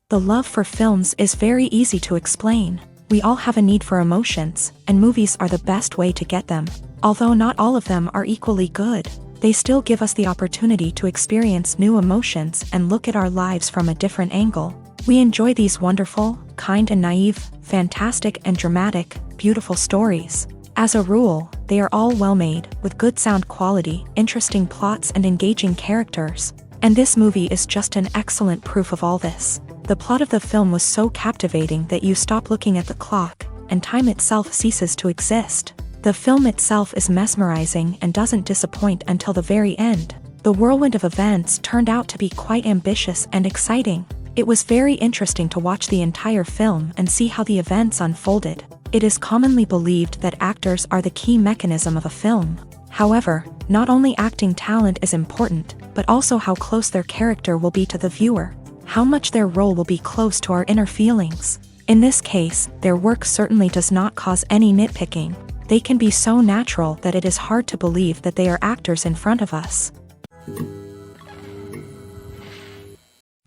The love for films is very easy to explain. We all have a need for emotions, and movies are the best way to get them. Although not all of them are equally good, they still give us the opportunity to experience new emotions and look at our lives from a different angle. We enjoy these wonderful, kind and naive, fantastic and dramatic, beautiful stories. As a rule, they are all well made, with good sound quality, interesting plots and engaging characters. And this movie is just an excellent proof of all this. The plot of the film was so captivating that you stop looking at the clock, and time itself ceases to exist. The film itself is mesmerizing and doesn't disappoint until the very end. The whirlwind of events turned out to be quite ambitious and exciting. It was very interesting to watch the entire film and see how the events unfolded. It is commonly believed that actors are the key mechanism of a film. However, not only acting talent is important, but also how close their character will be to the viewer. How much their role will be close to our inner feelings. In this case, their work certainly does not cause any nitpicking. They can be so natural that it is hard to believe that they are actors in front of us.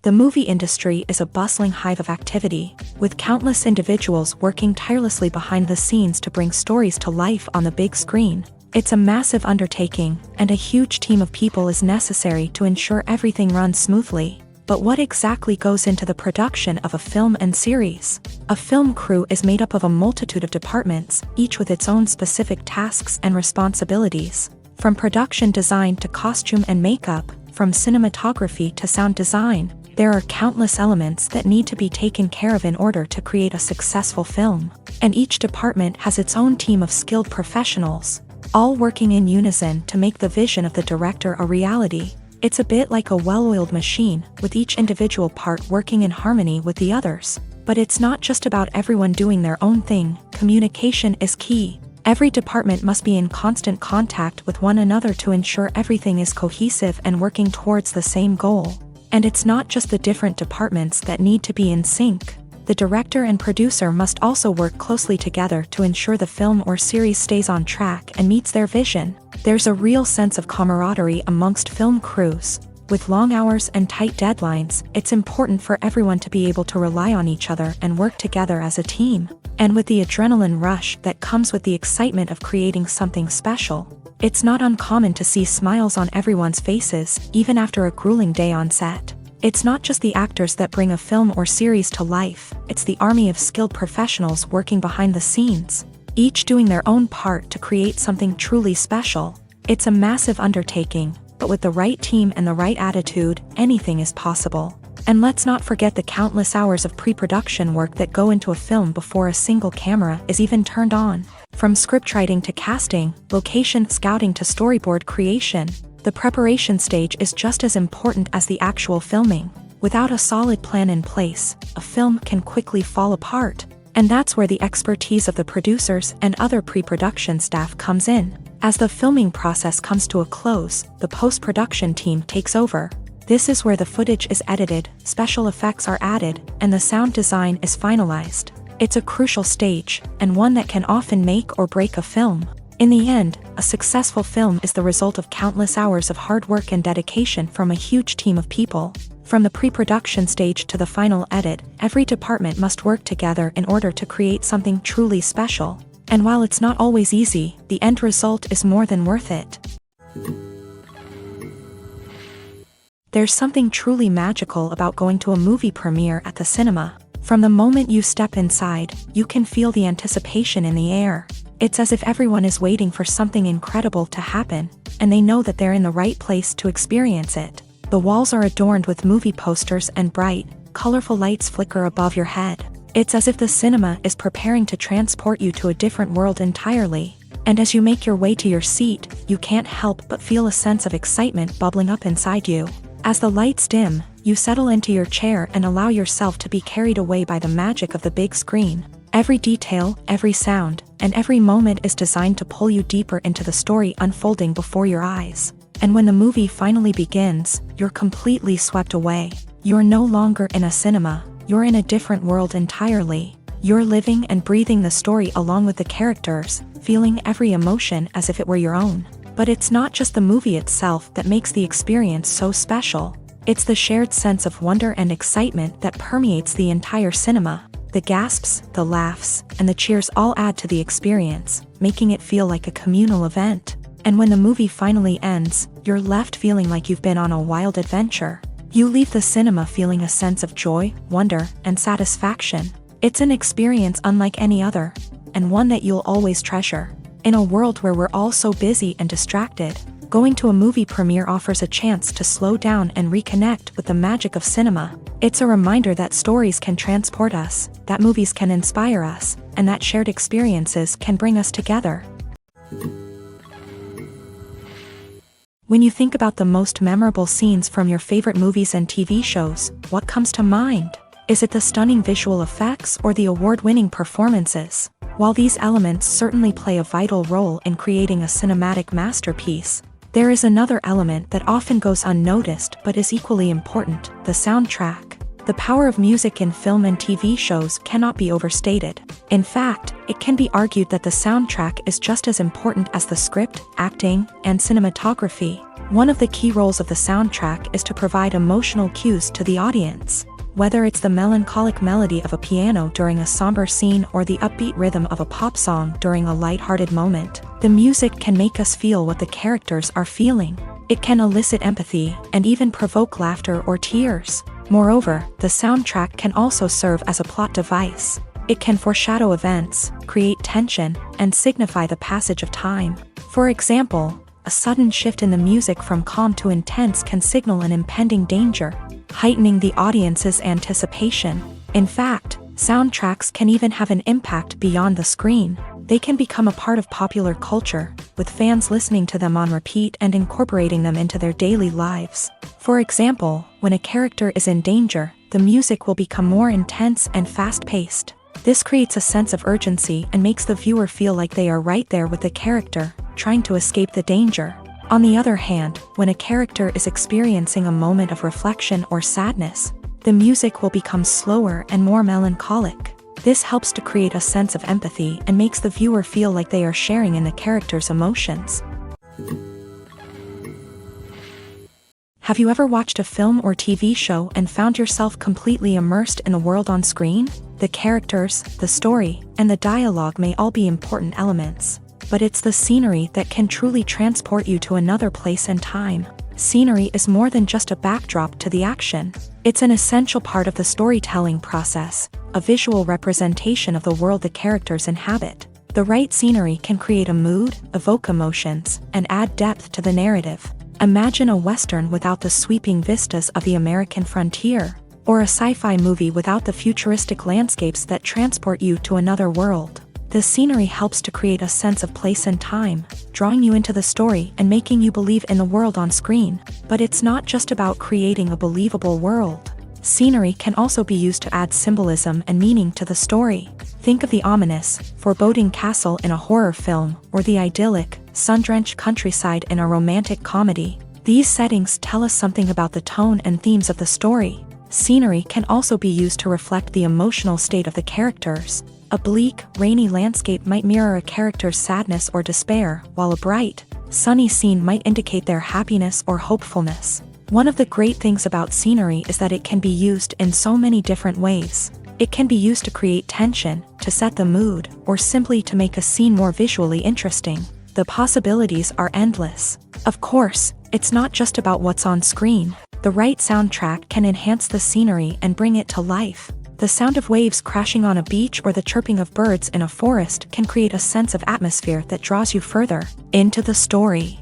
The movie industry is a bustling hive of activity, with countless individuals working tirelessly behind the scenes to bring stories to life on the big screen. It's a massive undertaking, and a huge team of people is necessary to ensure everything runs smoothly. But what exactly goes into the production of a film and series? A film crew is made up of a multitude of departments, each with its own specific tasks and responsibilities. From production design to costume and makeup, from cinematography to sound design, there are countless elements that need to be taken care of in order to create a successful film. And each department has its own team of skilled professionals, all working in unison to make the vision of the director a reality. It's a bit like a well-oiled machine, with each individual part working in harmony with the others. But it's not just about everyone doing their own thing. Communication is key. Every department must be in constant contact with one another to ensure everything is cohesive and working towards the same goal. And it's not just the different departments that need to be in sync. The director and producer must also work closely together to ensure the film or series stays on track and meets their vision. There's a real sense of camaraderie amongst film crews. With long hours and tight deadlines, it's important for everyone to be able to rely on each other and work together as a team. And with the adrenaline rush that comes with the excitement of creating something special, it's not uncommon to see smiles on everyone's faces, even after a grueling day on set. It's not just the actors that bring a film or series to life, it's the army of skilled professionals working behind the scenes, each doing their own part to create something truly special. It's a massive undertaking, but with the right team and the right attitude, anything is possible. And let's not forget the countless hours of pre-production work that go into a film before a single camera is even turned on. From scriptwriting to casting, location scouting to storyboard creation, the preparation stage is just as important as the actual filming. Without a solid plan in place, a film can quickly fall apart. And that's where the expertise of the producers and other pre-production staff comes in. As the filming process comes to a close, the post-production team takes over. This is where the footage is edited, special effects are added, and the sound design is finalized. It's a crucial stage, and one that can often make or break a film. In the end, a successful film is the result of countless hours of hard work and dedication from a huge team of people. From the pre-production stage to the final edit, every department must work together in order to create something truly special. And while it's not always easy, the end result is more than worth it. There's something truly magical about going to a movie premiere at the cinema. From the moment you step inside, you can feel the anticipation in the air. It's as if everyone is waiting for something incredible to happen, and they know that they're in the right place to experience it. The walls are adorned with movie posters and bright, colorful lights flicker above your head. It's as if the cinema is preparing to transport you to a different world entirely. And as you make your way to your seat, you can't help but feel a sense of excitement bubbling up inside you. As the lights dim, you settle into your chair and allow yourself to be carried away by the magic of the big screen. Every detail, every sound, and every moment is designed to pull you deeper into the story unfolding before your eyes. And when the movie finally begins, you're completely swept away. You're no longer in a cinema, you're in a different world entirely. You're living and breathing the story along with the characters, feeling every emotion as if it were your own. But it's not just the movie itself that makes the experience so special. It's the shared sense of wonder and excitement that permeates the entire cinema. The gasps, the laughs, and the cheers all add to the experience, making it feel like a communal event. And when the movie finally ends, you're left feeling like you've been on a wild adventure. You leave the cinema feeling a sense of joy, wonder, and satisfaction. It's an experience unlike any other, and one that you'll always treasure. In a world where we're all so busy and distracted, going to a movie premiere offers a chance to slow down and reconnect with the magic of cinema. It's a reminder that stories can transport us, that movies can inspire us, and that shared experiences can bring us together. When you think about the most memorable scenes from your favorite movies and TV shows, what comes to mind? Is it the stunning visual effects or the award-winning performances? While these elements certainly play a vital role in creating a cinematic masterpiece, there is another element that often goes unnoticed but is equally important: the soundtrack. The power of music in film and TV shows cannot be overstated. In fact, it can be argued that the soundtrack is just as important as the script, acting, and cinematography. One of the key roles of the soundtrack is to provide emotional cues to the audience. Whether it's the melancholic melody of a piano during a somber scene or the upbeat rhythm of a pop song during a light-hearted moment, the music can make us feel what the characters are feeling. It can elicit empathy and even provoke laughter or tears. Moreover, the soundtrack can also serve as a plot device. It can foreshadow events, create tension, and signify the passage of time. For example, a sudden shift in the music from calm to intense can signal an impending danger, heightening the audience's anticipation. In fact, soundtracks can even have an impact beyond the screen. They can become a part of popular culture, with fans listening to them on repeat and incorporating them into their daily lives. For example, when a character is in danger, the music will become more intense and fast-paced. This creates a sense of urgency and makes the viewer feel like they are right there with the character, trying to escape the danger. On the other hand, when a character is experiencing a moment of reflection or sadness, the music will become slower and more melancholic. This helps to create a sense of empathy and makes the viewer feel like they are sharing in the character's emotions. Have you ever watched a film or TV show and found yourself completely immersed in the world on screen? The characters, the story, and the dialogue may all be important elements, but it's the scenery that can truly transport you to another place and time. Scenery is more than just a backdrop to the action. It's an essential part of the storytelling process, a visual representation of the world the characters inhabit. The right scenery can create a mood, evoke emotions, and add depth to the narrative. Imagine a Western without the sweeping vistas of the American frontier, or a sci-fi movie without the futuristic landscapes that transport you to another world. The scenery helps to create a sense of place and time, drawing you into the story and making you believe in the world on screen. But it's not just about creating a believable world. Scenery can also be used to add symbolism and meaning to the story. Think of the ominous, foreboding castle in a horror film, or the idyllic, sun-drenched countryside in a romantic comedy. These settings tell us something about the tone and themes of the story. Scenery can also be used to reflect the emotional state of the characters. A bleak, rainy landscape might mirror a character's sadness or despair, while a bright, sunny scene might indicate their happiness or hopefulness. One of the great things about scenery is that it can be used in so many different ways. It can be used to create tension, to set the mood, or simply to make a scene more visually interesting. The possibilities are endless. Of course, it's not just about what's on screen. The right soundtrack can enhance the scenery and bring it to life. The sound of waves crashing on a beach or the chirping of birds in a forest can create a sense of atmosphere that draws you further into the story.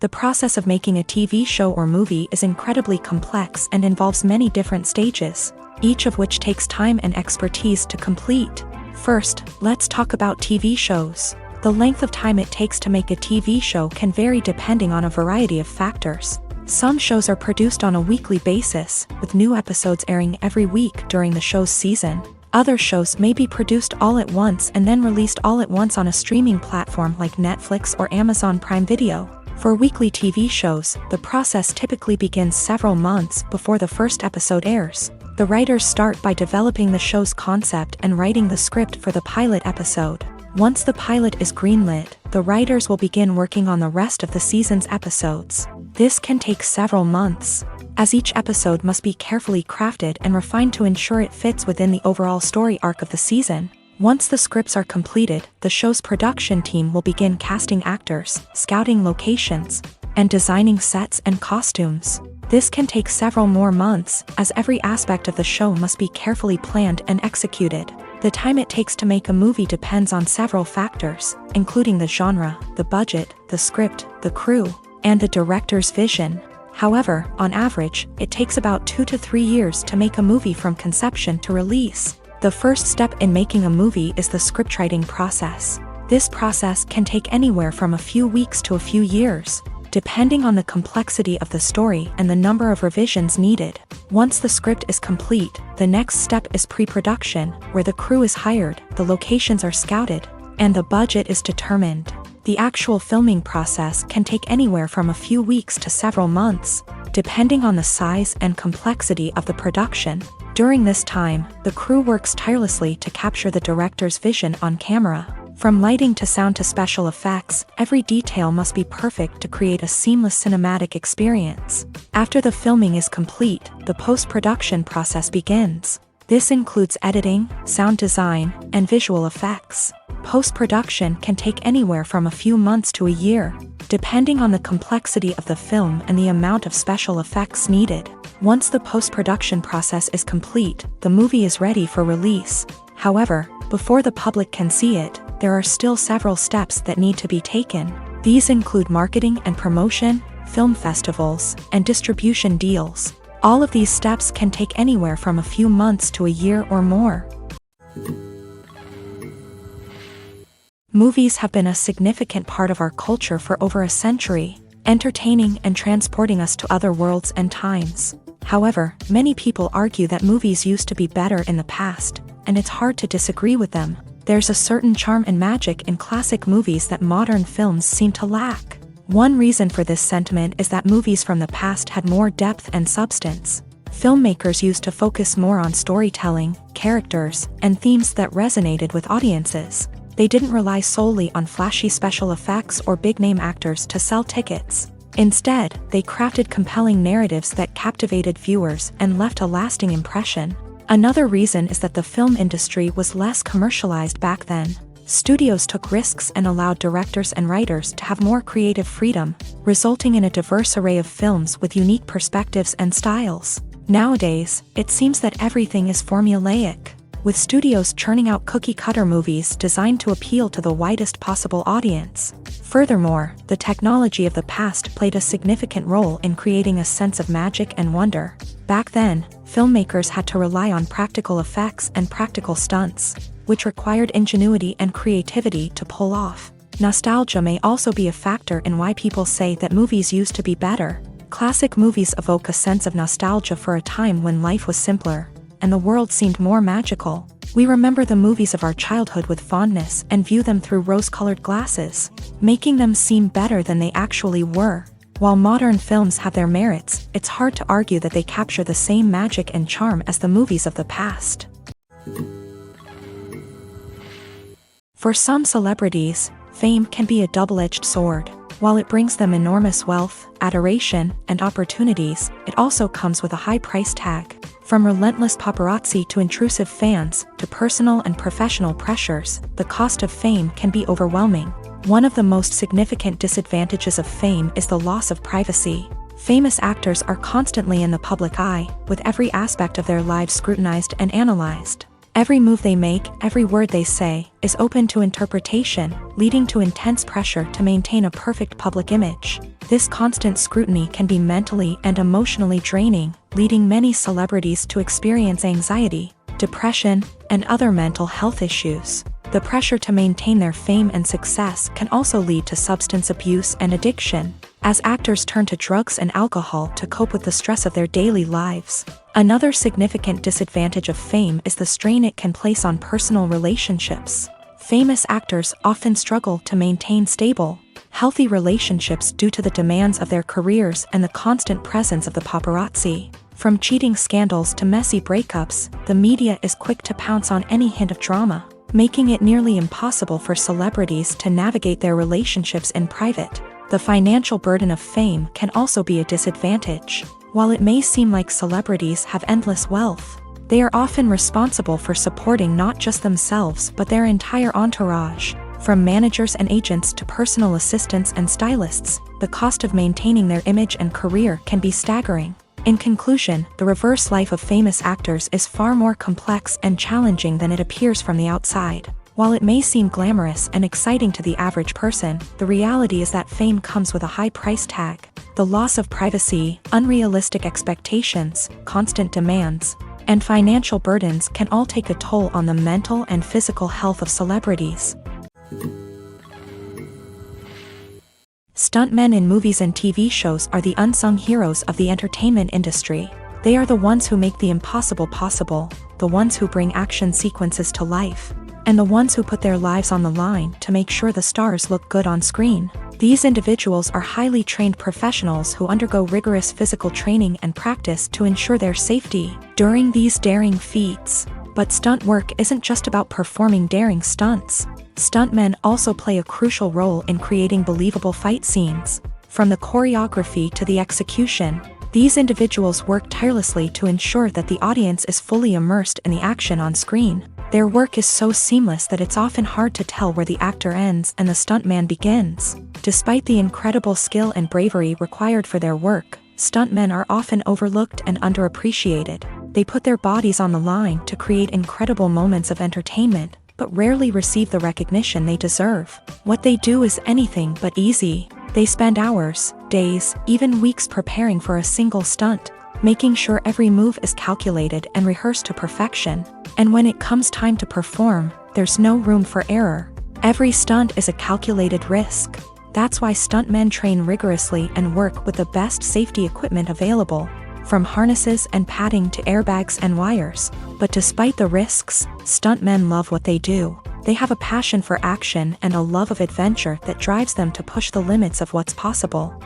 The process of making a TV show or movie is incredibly complex and involves many different stages, each of which takes time and expertise to complete. First, let's talk about TV shows. The length of time it takes to make a TV show can vary depending on a variety of factors. Some shows are produced on a weekly basis, with new episodes airing every week during the show's season. Other shows may be produced all at once and then released all at once on a streaming platform like Netflix or Amazon Prime Video. For weekly TV shows, the process typically begins several months before the first episode airs. The writers start by developing the show's concept and writing the script for the pilot episode. Once the pilot is greenlit, the writers will begin working on the rest of the season's episodes. This can take several months, as each episode must be carefully crafted and refined to ensure it fits within the overall story arc of the season. Once the scripts are completed, the show's production team will begin casting actors, scouting locations, and designing sets and costumes. This can take several more months, as every aspect of the show must be carefully planned and executed. The time it takes to make a movie depends on several factors, including the genre, the budget, the script, the crew, and the director's vision. However, on average, it takes about 2 to 3 years to make a movie from conception to release. The first step in making a movie is the scriptwriting process. This process can take anywhere from a few weeks to a few years, depending on the complexity of the story and the number of revisions needed. Once the script is complete, the next step is pre-production, where the crew is hired, the locations are scouted, and the budget is determined. The actual filming process can take anywhere from a few weeks to several months, depending on the size and complexity of the production. During this time, the crew works tirelessly to capture the director's vision on camera. From lighting to sound to special effects, every detail must be perfect to create a seamless cinematic experience. After the filming is complete, the post-production process begins. This includes editing, sound design, and visual effects. Post-production can take anywhere from a few months to a year, depending on the complexity of the film and the amount of special effects needed. Once the post-production process is complete, the movie is ready for release. However, before the public can see it, there are still several steps that need to be taken. These include marketing and promotion, film festivals, and distribution deals. All of these steps can take anywhere from a few months to a year or more. Movies have been a significant part of our culture for over a century, entertaining and transporting us to other worlds and times. However, many people argue that movies used to be better in the past, and it's hard to disagree with them. There's a certain charm and magic in classic movies that modern films seem to lack. One reason for this sentiment is that movies from the past had more depth and substance. Filmmakers used to focus more on storytelling, characters, and themes that resonated with audiences. They didn't rely solely on flashy special effects or big-name actors to sell tickets. Instead, they crafted compelling narratives that captivated viewers and left a lasting impression. Another reason is that the film industry was less commercialized back then. Studios took risks and allowed directors and writers to have more creative freedom, resulting in a diverse array of films with unique perspectives and styles. Nowadays, it seems that everything is formulaic, with studios churning out cookie-cutter movies designed to appeal to the widest possible audience. Furthermore, the technology of the past played a significant role in creating a sense of magic and wonder. Back then, filmmakers had to rely on practical effects and practical stunts, which required ingenuity and creativity to pull off. Nostalgia may also be a factor in why people say that movies used to be better. Classic movies evoke a sense of nostalgia for a time when life was simpler, and the world seemed more magical. We remember the movies of our childhood with fondness and view them through rose-colored glasses, making them seem better than they actually were. While modern films have their merits, it's hard to argue that they capture the same magic and charm as the movies of the past. For some celebrities, fame can be a double-edged sword. While it brings them enormous wealth, adoration, and opportunities, it also comes with a high price tag. From relentless paparazzi to intrusive fans, to personal and professional pressures, the cost of fame can be overwhelming. One of the most significant disadvantages of fame is the loss of privacy. Famous actors are constantly in the public eye, with every aspect of their lives scrutinized and analyzed. Every move they make, every word they say, is open to interpretation, leading to intense pressure to maintain a perfect public image. This constant scrutiny can be mentally and emotionally draining, leading many celebrities to experience anxiety, depression, and other mental health issues. The pressure to maintain their fame and success can also lead to substance abuse and addiction, as actors turn to drugs and alcohol to cope with the stress of their daily lives. Another significant disadvantage of fame is the strain it can place on personal relationships. Famous actors often struggle to maintain stable, healthy relationships due to the demands of their careers and the constant presence of the paparazzi. From cheating scandals to messy breakups, the media is quick to pounce on any hint of drama, making it nearly impossible for celebrities to navigate their relationships in private. The financial burden of fame can also be a disadvantage. While it may seem like celebrities have endless wealth, they are often responsible for supporting not just themselves but their entire entourage. From managers and agents to personal assistants and stylists, the cost of maintaining their image and career can be staggering. In conclusion, the reverse life of famous actors is far more complex and challenging than it appears from the outside. While it may seem glamorous and exciting to the average person, the reality is that fame comes with a high price tag. The loss of privacy, unrealistic expectations, constant demands, and financial burdens can all take a toll on the mental and physical health of celebrities. Stuntmen in movies and TV shows are the unsung heroes of the entertainment industry. They are the ones who make the impossible possible, the ones who bring action sequences to life, and the ones who put their lives on the line to make sure the stars look good on screen. These individuals are highly trained professionals who undergo rigorous physical training and practice to ensure their safety during these daring feats. But stunt work isn't just about performing daring stunts. Stuntmen also play a crucial role in creating believable fight scenes. From the choreography to the execution, these individuals work tirelessly to ensure that the audience is fully immersed in the action on screen. Their work is so seamless that it's often hard to tell where the actor ends and the stuntman begins. Despite the incredible skill and bravery required for their work, stuntmen are often overlooked and underappreciated. They put their bodies on the line to create incredible moments of entertainment, but rarely receive the recognition they deserve. What they do is anything but easy. They spend hours, days, even weeks preparing for a single stunt, making sure every move is calculated and rehearsed to perfection. And when it comes time to perform, there's no room for error. Every stunt is a calculated risk. That's why stuntmen train rigorously and work with the best safety equipment available, from harnesses and padding to airbags and wires. But despite the risks, stuntmen love what they do. They have a passion for action and a love of adventure that drives them to push the limits of what's possible.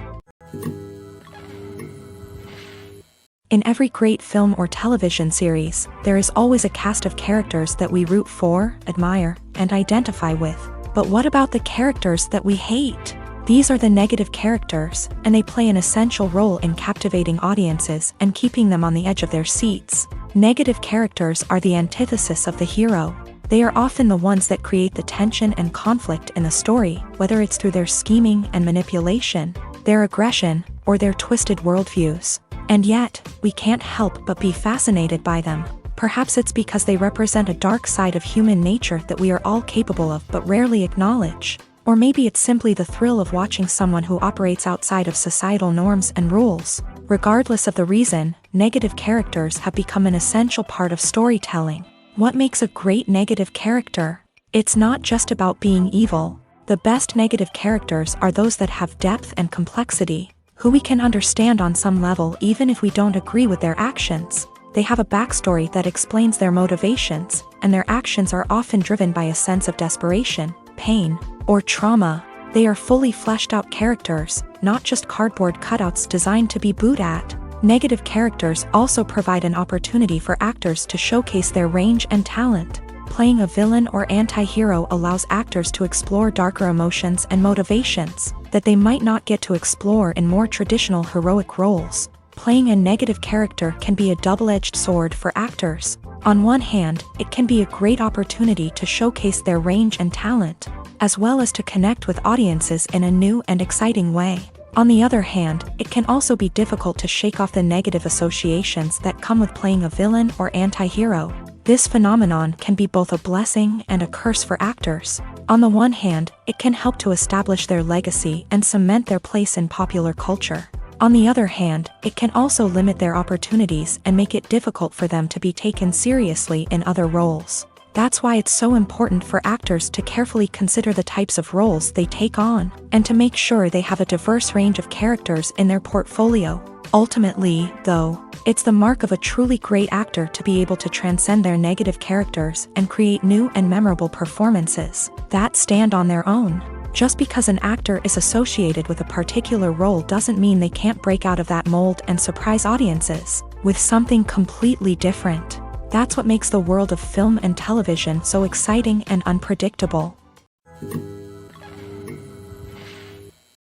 In every great film or television series, there is always a cast of characters that we root for, admire, and identify with. But what about the characters that we hate? These are the negative characters, and they play an essential role in captivating audiences and keeping them on the edge of their seats. Negative characters are the antithesis of the hero. They are often the ones that create the tension and conflict in the story, whether it's through their scheming and manipulation, their aggression, or their twisted worldviews. And yet, we can't help but be fascinated by them. Perhaps it's because they represent a dark side of human nature that we are all capable of but rarely acknowledge. Or maybe it's simply the thrill of watching someone who operates outside of societal norms and rules. Regardless of the reason, negative characters have become an essential part of storytelling. What makes a great negative character? It's not just about being evil. The best negative characters are those that have depth and complexity, who we can understand on some level even if we don't agree with their actions. They have a backstory that explains their motivations, and their actions are often driven by a sense of desperation, pain, or trauma. They are fully fleshed out characters, not just cardboard cutouts designed to be booed at. Negative characters also provide an opportunity for actors to showcase their range and talent. Playing a villain or anti-hero allows actors to explore darker emotions and motivations that they might not get to explore in more traditional heroic roles. Playing a negative character can be a double-edged sword for actors. On one hand, it can be a great opportunity to showcase their range and talent, as well as to connect with audiences in a new and exciting way. On the other hand, it can also be difficult to shake off the negative associations that come with playing a villain or anti-hero. This phenomenon can be both a blessing and a curse for actors. On the one hand, it can help to establish their legacy and cement their place in popular culture. On the other hand, it can also limit their opportunities and make it difficult for them to be taken seriously in other roles. That's why it's so important for actors to carefully consider the types of roles they take on, and to make sure they have a diverse range of characters in their portfolio. Ultimately, though, it's the mark of a truly great actor to be able to transcend their negative characters and create new and memorable performances that stand on their own. Just because an actor is associated with a particular role doesn't mean they can't break out of that mold and surprise audiences with something completely different. That's what makes the world of film and television so exciting and unpredictable.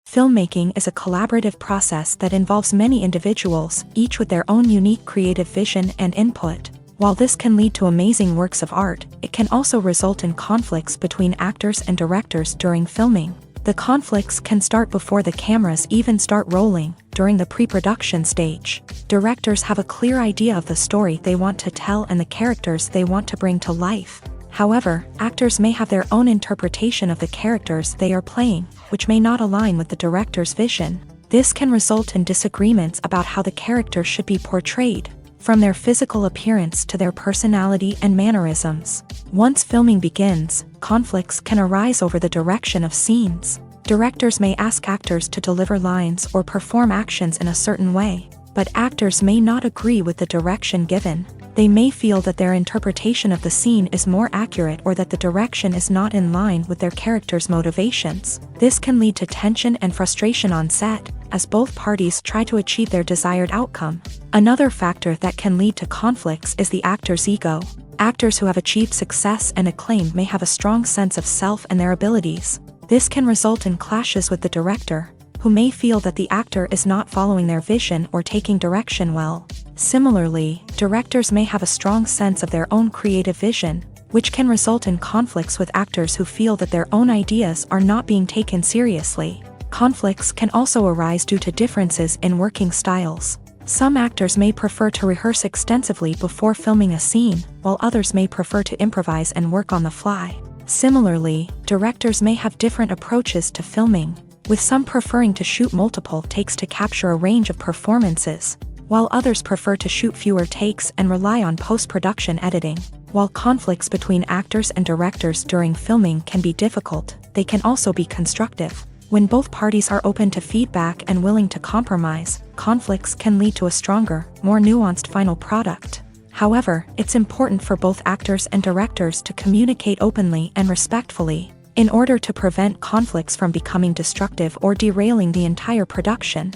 Filmmaking is a collaborative process that involves many individuals, each with their own unique creative vision and input. While this can lead to amazing works of art, it can also result in conflicts between actors and directors during filming. The conflicts can start before the cameras even start rolling, during the pre-production stage. Directors have a clear idea of the story they want to tell and the characters they want to bring to life. However, actors may have their own interpretation of the characters they are playing, which may not align with the director's vision. This can result in disagreements about how the character should be portrayed, from their physical appearance to their personality and mannerisms. Once filming begins, conflicts can arise over the direction of scenes. Directors may ask actors to deliver lines or perform actions in a certain way, but actors may not agree with the direction given. They may feel that their interpretation of the scene is more accurate or that the direction is not in line with their character's motivations. This can lead to tension and frustration on set, as both parties try to achieve their desired outcome. Another factor that can lead to conflicts is the actor's ego. Actors who have achieved success and acclaim may have a strong sense of self and their abilities. This can result in clashes with the director, who may feel that the actor is not following their vision or taking direction well. Similarly, directors may have a strong sense of their own creative vision, which can result in conflicts with actors who feel that their own ideas are not being taken seriously. Conflicts can also arise due to differences in working styles. Some actors may prefer to rehearse extensively before filming a scene, while others may prefer to improvise and work on the fly. Similarly, directors may have different approaches to filming, with some preferring to shoot multiple takes to capture a range of performances, while others prefer to shoot fewer takes and rely on post-production editing. While conflicts between actors and directors during filming can be difficult, they can also be constructive. When both parties are open to feedback and willing to compromise, conflicts can lead to a stronger, more nuanced final product. However, it's important for both actors and directors to communicate openly and respectfully, in order to prevent conflicts from becoming destructive or derailing the entire production.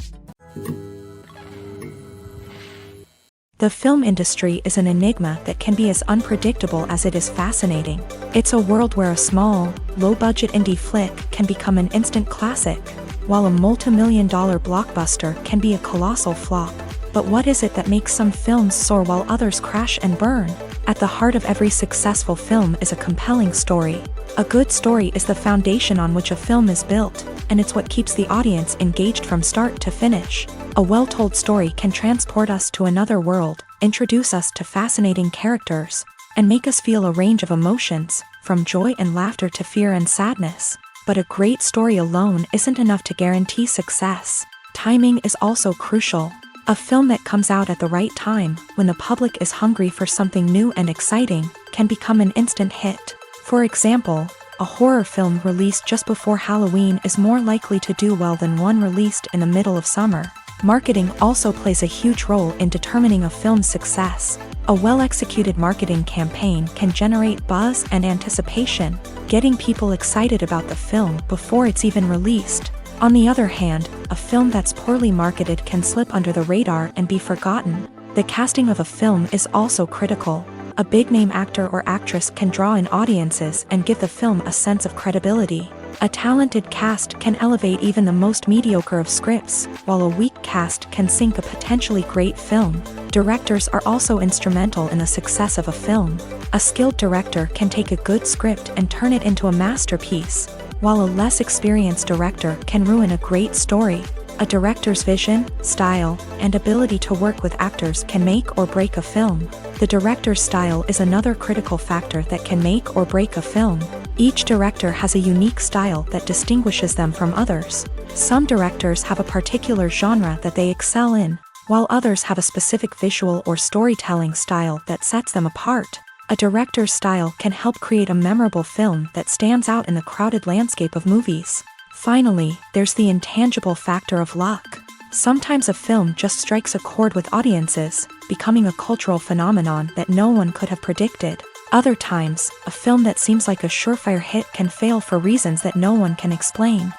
The film industry is an enigma that can be as unpredictable as it is fascinating. It's a world where a small, low-budget indie flick can become an instant classic, while a multi-million-dollar blockbuster can be a colossal flop. But what is it that makes some films soar while others crash and burn? At the heart of every successful film is a compelling story. A good story is the foundation on which a film is built, and it's what keeps the audience engaged from start to finish. A well-told story can transport us to another world, introduce us to fascinating characters, and make us feel a range of emotions, from joy and laughter to fear and sadness. But a great story alone isn't enough to guarantee success. Timing is also crucial. A film that comes out at the right time, when the public is hungry for something new and exciting, can become an instant hit. For example, a horror film released just before Halloween is more likely to do well than one released in the middle of summer. Marketing also plays a huge role in determining a film's success. A well-executed marketing campaign can generate buzz and anticipation, getting people excited about the film before it's even released. On the other hand, a film that's poorly marketed can slip under the radar and be forgotten. The casting of a film is also critical. A big-name actor or actress can draw in audiences and give the film a sense of credibility. A talented cast can elevate even the most mediocre of scripts, while a weak cast can sink a potentially great film. Directors are also instrumental in the success of a film. A skilled director can take a good script and turn it into a masterpiece, while a less experienced director can ruin a great story. A director's vision, style, and ability to work with actors can make or break a film. The director's style is another critical factor that can make or break a film. Each director has a unique style that distinguishes them from others. Some directors have a particular genre that they excel in, while others have a specific visual or storytelling style that sets them apart. A director's style can help create a memorable film that stands out in the crowded landscape of movies. Finally, there's the intangible factor of luck. Sometimes a film just strikes a chord with audiences, becoming a cultural phenomenon that no one could have predicted. Other times, a film that seems like a surefire hit can fail for reasons that no one can explain.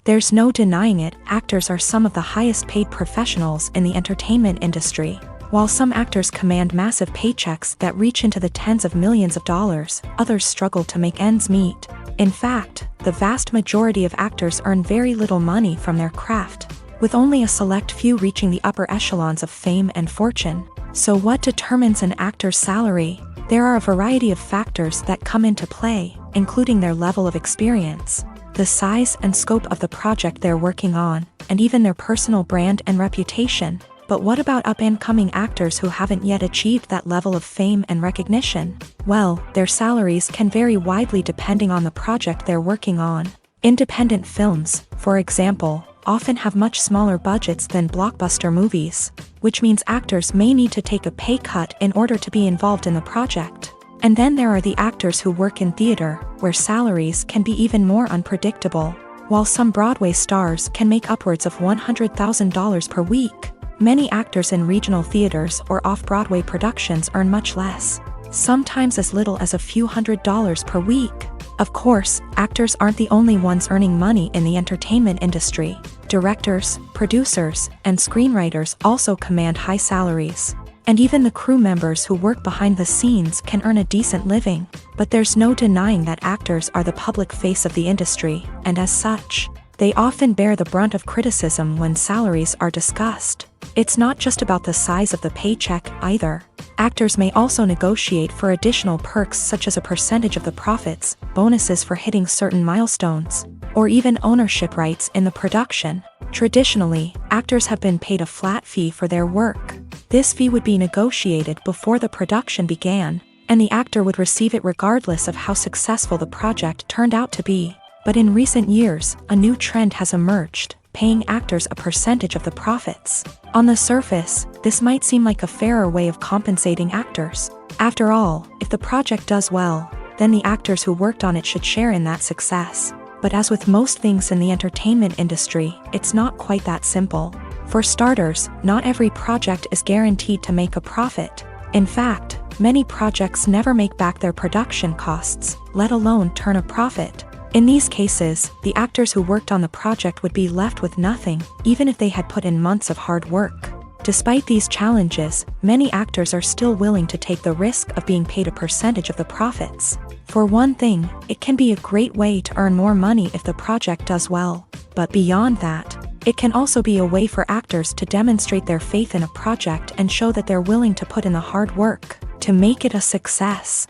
There's no denying it, actors are some of the highest paid professionals in the entertainment industry. While some actors command massive paychecks that reach into the tens of millions of dollars, others struggle to make ends meet. In fact, the vast majority of actors earn very little money from their craft, with only a select few reaching the upper echelons of fame and fortune. So what determines an actor's salary? There are a variety of factors that come into play, including their level of experience, the size and scope of the project they're working on, and even their personal brand and reputation. But what about up-and-coming actors who haven't yet achieved that level of fame and recognition? Well, their salaries can vary widely depending on the project they're working on. Independent films, for example, often have much smaller budgets than blockbuster movies, which means actors may need to take a pay cut in order to be involved in the project. And then there are the actors who work in theater, where salaries can be even more unpredictable. While some Broadway stars can make upwards of $100,000 per week, many actors in regional theaters or off-Broadway productions earn much less, sometimes as little as a few $100s per week. Of course, actors aren't the only ones earning money in the entertainment industry. Directors, producers, and screenwriters also command high salaries. And even the crew members who work behind the scenes can earn a decent living. But there's no denying that actors are the public face of the industry, and as such, they often bear the brunt of criticism when salaries are discussed. It's not just about the size of the paycheck, either. Actors may also negotiate for additional perks such as a percentage of the profits, bonuses for hitting certain milestones, or even ownership rights in the production. Traditionally, actors have been paid a flat fee for their work. This fee would be negotiated before the production began, and the actor would receive it regardless of how successful the project turned out to be. But in recent years, a new trend has emerged, paying actors a percentage of the profits. On the surface, this might seem like a fairer way of compensating actors. After all, if the project does well, then the actors who worked on it should share in that success. But as with most things in the entertainment industry, it's not quite that simple. For starters, not every project is guaranteed to make a profit. In fact, many projects never make back their production costs, let alone turn a profit. In these cases, the actors who worked on the project would be left with nothing, even if they had put in months of hard work. Despite these challenges, many actors are still willing to take the risk of being paid a percentage of the profits. For one thing, it can be a great way to earn more money if the project does well. But beyond that, it can also be a way for actors to demonstrate their faith in a project and show that they're willing to put in the hard work to make it a success.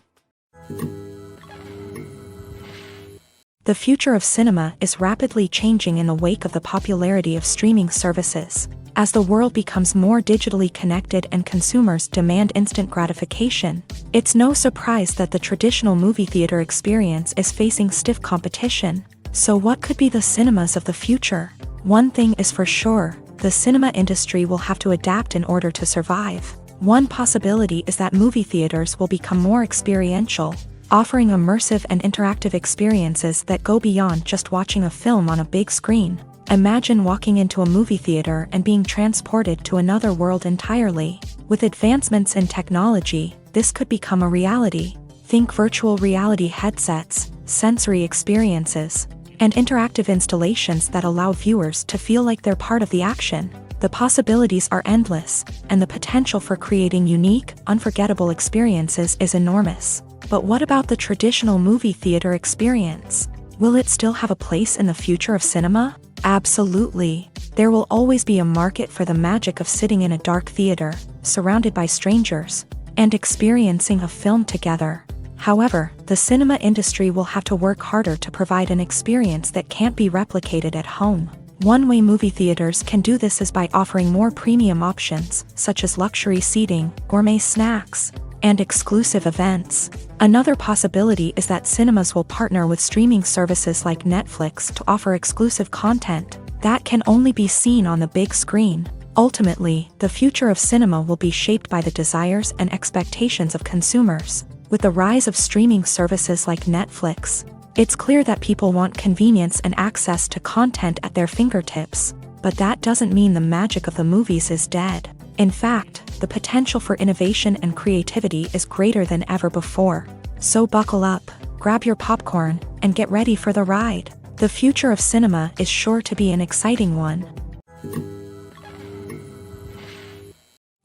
The future of cinema is rapidly changing in the wake of the popularity of streaming services. As the world becomes more digitally connected and consumers demand instant gratification, it's no surprise that the traditional movie theater experience is facing stiff competition. So what could be the cinemas of the future? One thing is for sure, the cinema industry will have to adapt in order to survive. One possibility is that movie theaters will become more experiential, offering immersive and interactive experiences that go beyond just watching a film on a big screen. Imagine walking into a movie theater and being transported to another world entirely. With advancements in technology, this could become a reality. Think virtual reality headsets, sensory experiences, and interactive installations that allow viewers to feel like they're part of the action. The possibilities are endless, and the potential for creating unique, unforgettable experiences is enormous. But what about the traditional movie theater experience? Will it still have a place in the future of cinema? Absolutely. There will always be a market for the magic of sitting in a dark theater, surrounded by strangers, and experiencing a film together. However, the cinema industry will have to work harder to provide an experience that can't be replicated at home. One way movie theaters can do this is by offering more premium options, such as luxury seating, gourmet snacks, and exclusive events. Another possibility is that cinemas will partner with streaming services like Netflix to offer exclusive content that can only be seen on the big screen. Ultimately, the future of cinema will be shaped by the desires and expectations of consumers. With the rise of streaming services like Netflix, it's clear that people want convenience and access to content at their fingertips. But that doesn't mean the magic of the movies is dead. In fact, the potential for innovation and creativity is greater than ever before. So buckle up, grab your popcorn, and get ready for the ride. The future of cinema is sure to be an exciting one.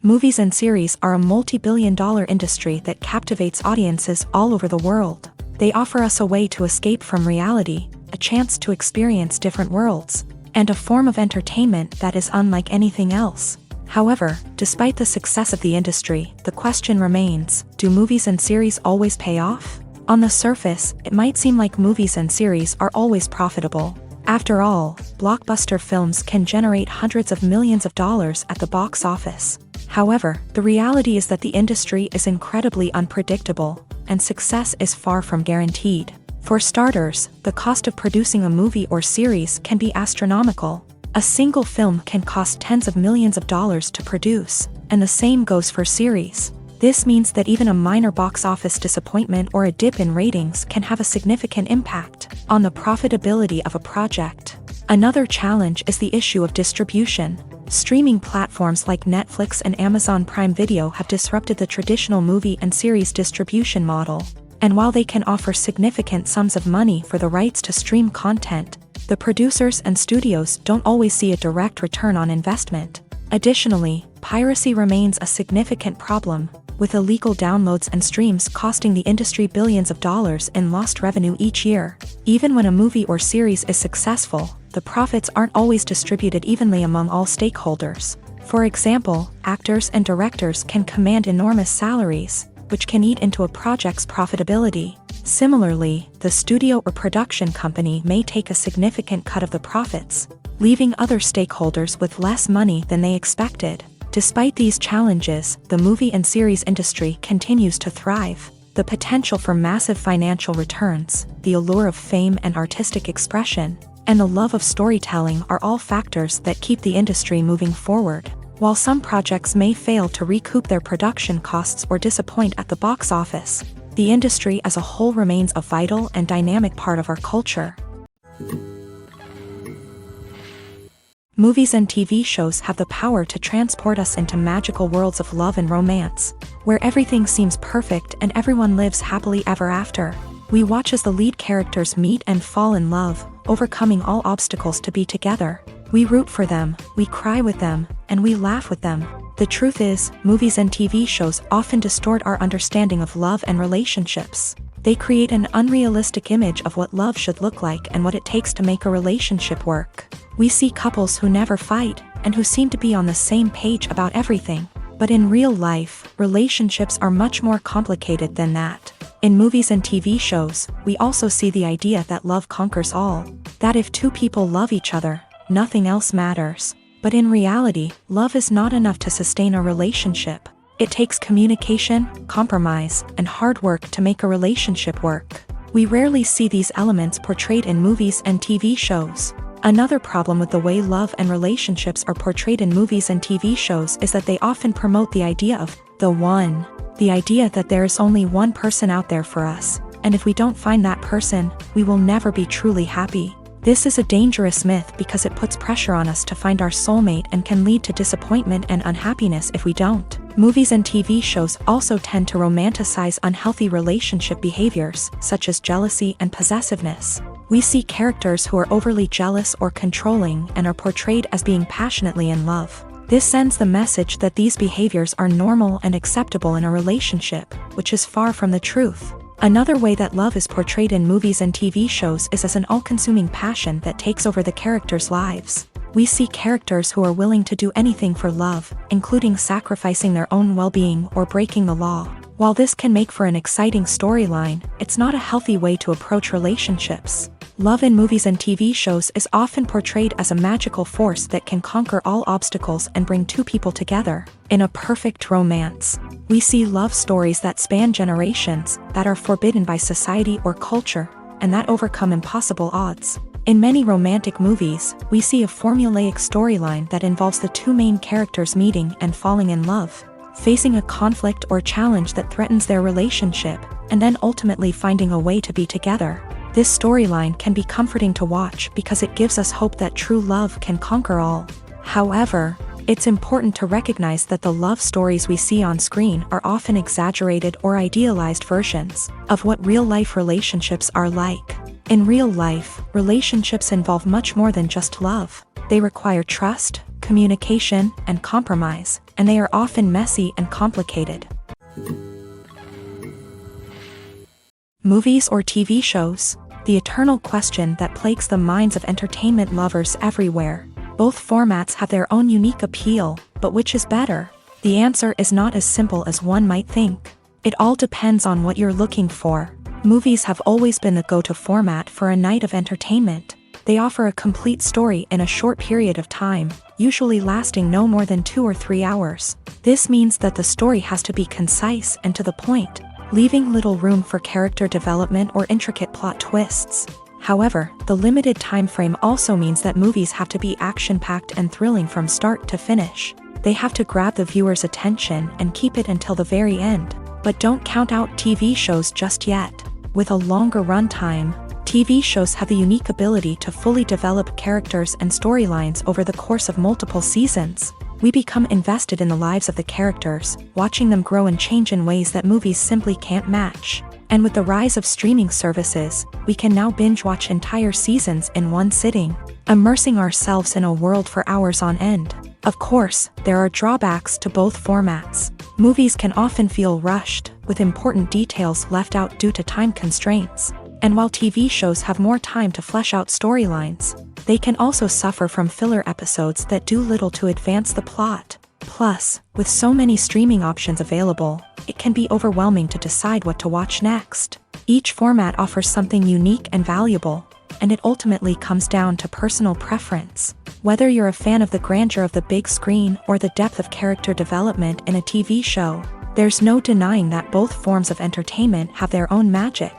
Movies and series are a multi-billion-dollar industry that captivates audiences all over the world. They offer us a way to escape from reality, a chance to experience different worlds, and a form of entertainment that is unlike anything else. However, despite the success of the industry, the question remains, do movies and series always pay off? On the surface, it might seem like movies and series are always profitable. After all, blockbuster films can generate hundreds of millions of dollars at the box office. However, the reality is that the industry is incredibly unpredictable, and success is far from guaranteed. For starters, the cost of producing a movie or series can be astronomical. A single film can cost tens of millions of dollars to produce, and the same goes for series. This means that even a minor box office disappointment or a dip in ratings can have a significant impact on the profitability of a project. Another challenge is the issue of distribution. Streaming platforms like Netflix and Amazon Prime Video have disrupted the traditional movie and series distribution model. And while they can offer significant sums of money for the rights to stream content, the producers and studios don't always see a direct return on investment. Additionally, piracy remains a significant problem, with illegal downloads and streams costing the industry billions of dollars in lost revenue each year. Even when a movie or series is successful, the profits aren't always distributed evenly among all stakeholders. For example, actors and directors can command enormous salaries, which can eat into a project's profitability. Similarly, the studio or production company may take a significant cut of the profits, leaving other stakeholders with less money than they expected. Despite these challenges, the movie and series industry continues to thrive. The potential for massive financial returns, the allure of fame and artistic expression, and the love of storytelling are all factors that keep the industry moving forward. While some projects may fail to recoup their production costs or disappoint at the box office, the industry as a whole remains a vital and dynamic part of our culture. Movies and TV shows have the power to transport us into magical worlds of love and romance, where everything seems perfect and everyone lives happily ever after. We watch as the lead characters meet and fall in love, overcoming all obstacles to be together. We root for them, we cry with them, and we laugh with them. The truth is, movies and TV shows often distort our understanding of love and relationships. They create an unrealistic image of what love should look like and what it takes to make a relationship work. We see couples who never fight, and who seem to be on the same page about everything. But in real life, relationships are much more complicated than that. In movies and TV shows, we also see the idea that love conquers all. That if two people love each other, nothing else matters. But in reality, love is not enough to sustain a relationship. It takes communication, compromise, and hard work to make a relationship work. We rarely see these elements portrayed in movies and TV shows. Another problem with the way love and relationships are portrayed in movies and TV shows is that they often promote the idea of the one. The idea that there is only one person out there for us, and if we don't find that person, we will never be truly happy. This is a dangerous myth because it puts pressure on us to find our soulmate and can lead to disappointment and unhappiness if we don't. Movies and TV shows also tend to romanticize unhealthy relationship behaviors, such as jealousy and possessiveness. We see characters who are overly jealous or controlling and are portrayed as being passionately in love. This sends the message that these behaviors are normal and acceptable in a relationship, which is far from the truth. Another way that love is portrayed in movies and TV shows is as an all-consuming passion that takes over the characters' lives. We see characters who are willing to do anything for love, including sacrificing their own well-being or breaking the law. While this can make for an exciting storyline, it's not a healthy way to approach relationships. Love in movies and TV shows is often portrayed as a magical force that can conquer all obstacles and bring two people together. In a perfect romance, we see love stories that span generations, that are forbidden by society or culture, and that overcome impossible odds. In many romantic movies, we see a formulaic storyline that involves the two main characters meeting and falling in love, facing a conflict or challenge that threatens their relationship, and then ultimately finding a way to be together. This storyline can be comforting to watch because it gives us hope that true love can conquer all. However, it's important to recognize that the love stories we see on screen are often exaggerated or idealized versions of what real-life relationships are like. In real life, relationships involve much more than just love. They require trust, communication, and compromise, and they are often messy and complicated. Movies or TV shows? The eternal question that plagues the minds of entertainment lovers everywhere. Both formats have their own unique appeal, but which is better? The answer is not as simple as one might think. It all depends on what you're looking for. Movies have always been the go-to format for a night of entertainment. They offer a complete story in a short period of time, usually lasting no more than 2 or 3 hours. This means that the story has to be concise and to the point, leaving little room for character development or intricate plot twists. However, the limited time frame also means that movies have to be action-packed and thrilling from start to finish. They have to grab the viewer's attention and keep it until the very end. But don't count out TV shows just yet. With a longer runtime, TV shows have the unique ability to fully develop characters and storylines over the course of multiple seasons. We become invested in the lives of the characters, watching them grow and change in ways that movies simply can't match. And with the rise of streaming services, we can now binge-watch entire seasons in one sitting, immersing ourselves in a world for hours on end. Of course, there are drawbacks to both formats. Movies can often feel rushed, with important details left out due to time constraints. And while TV shows have more time to flesh out storylines, they can also suffer from filler episodes that do little to advance the plot. Plus, with so many streaming options available, it can be overwhelming to decide what to watch next. Each format offers something unique and valuable, and it ultimately comes down to personal preference. Whether you're a fan of the grandeur of the big screen or the depth of character development in a TV show, there's no denying that both forms of entertainment have their own magic.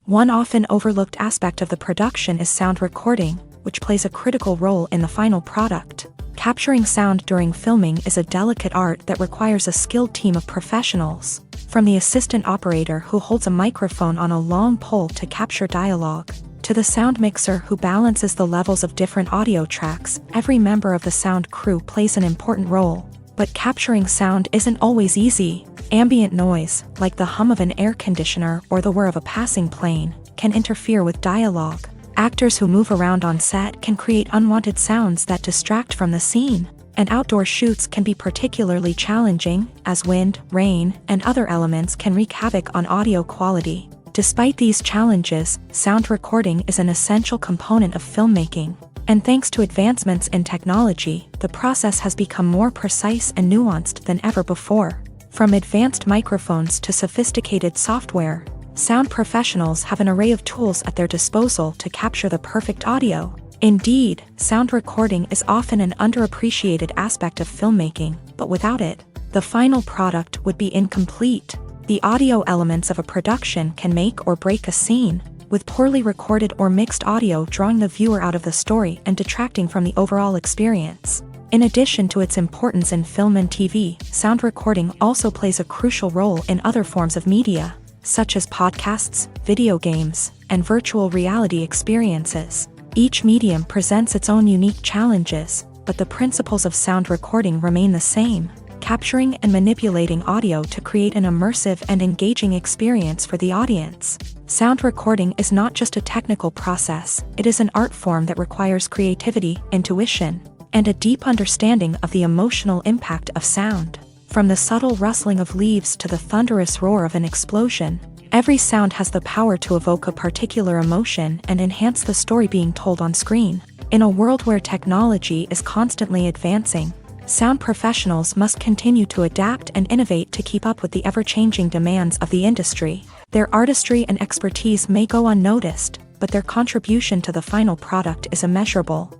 One often overlooked aspect of the production is sound recording, which plays a critical role in the final product. Capturing sound during filming is a delicate art that requires a skilled team of professionals. From the assistant operator who holds a microphone on a long pole to capture dialogue, to the sound mixer who balances the levels of different audio tracks, every member of the sound crew plays an important role. But capturing sound isn't always easy. Ambient noise, like the hum of an air conditioner or the whir of a passing plane, can interfere with dialogue. Actors who move around on set can create unwanted sounds that distract from the scene. And outdoor shoots can be particularly challenging, as wind, rain, and other elements can wreak havoc on audio quality. Despite these challenges, sound recording is an essential component of filmmaking. And thanks to advancements in technology, the process has become more precise and nuanced than ever before. From advanced microphones to sophisticated software, sound professionals have an array of tools at their disposal to capture the perfect audio. Indeed, sound recording is often an underappreciated aspect of filmmaking, but without it, the final product would be incomplete. The audio elements of a production can make or break a scene, with poorly recorded or mixed audio drawing the viewer out of the story and detracting from the overall experience. In addition to its importance in film and TV, sound recording also plays a crucial role in other forms of media, such as podcasts, video games, and virtual reality experiences. Each medium presents its own unique challenges, but the principles of sound recording remain the same, capturing and manipulating audio to create an immersive and engaging experience for the audience. Sound recording is not just a technical process, it is an art form that requires creativity, intuition, and a deep understanding of the emotional impact of sound. From the subtle rustling of leaves to the thunderous roar of an explosion, every sound has the power to evoke a particular emotion and enhance the story being told on screen. In a world where technology is constantly advancing, sound professionals must continue to adapt and innovate to keep up with the ever-changing demands of the industry. Their artistry and expertise may go unnoticed, but their contribution to the final product is immeasurable.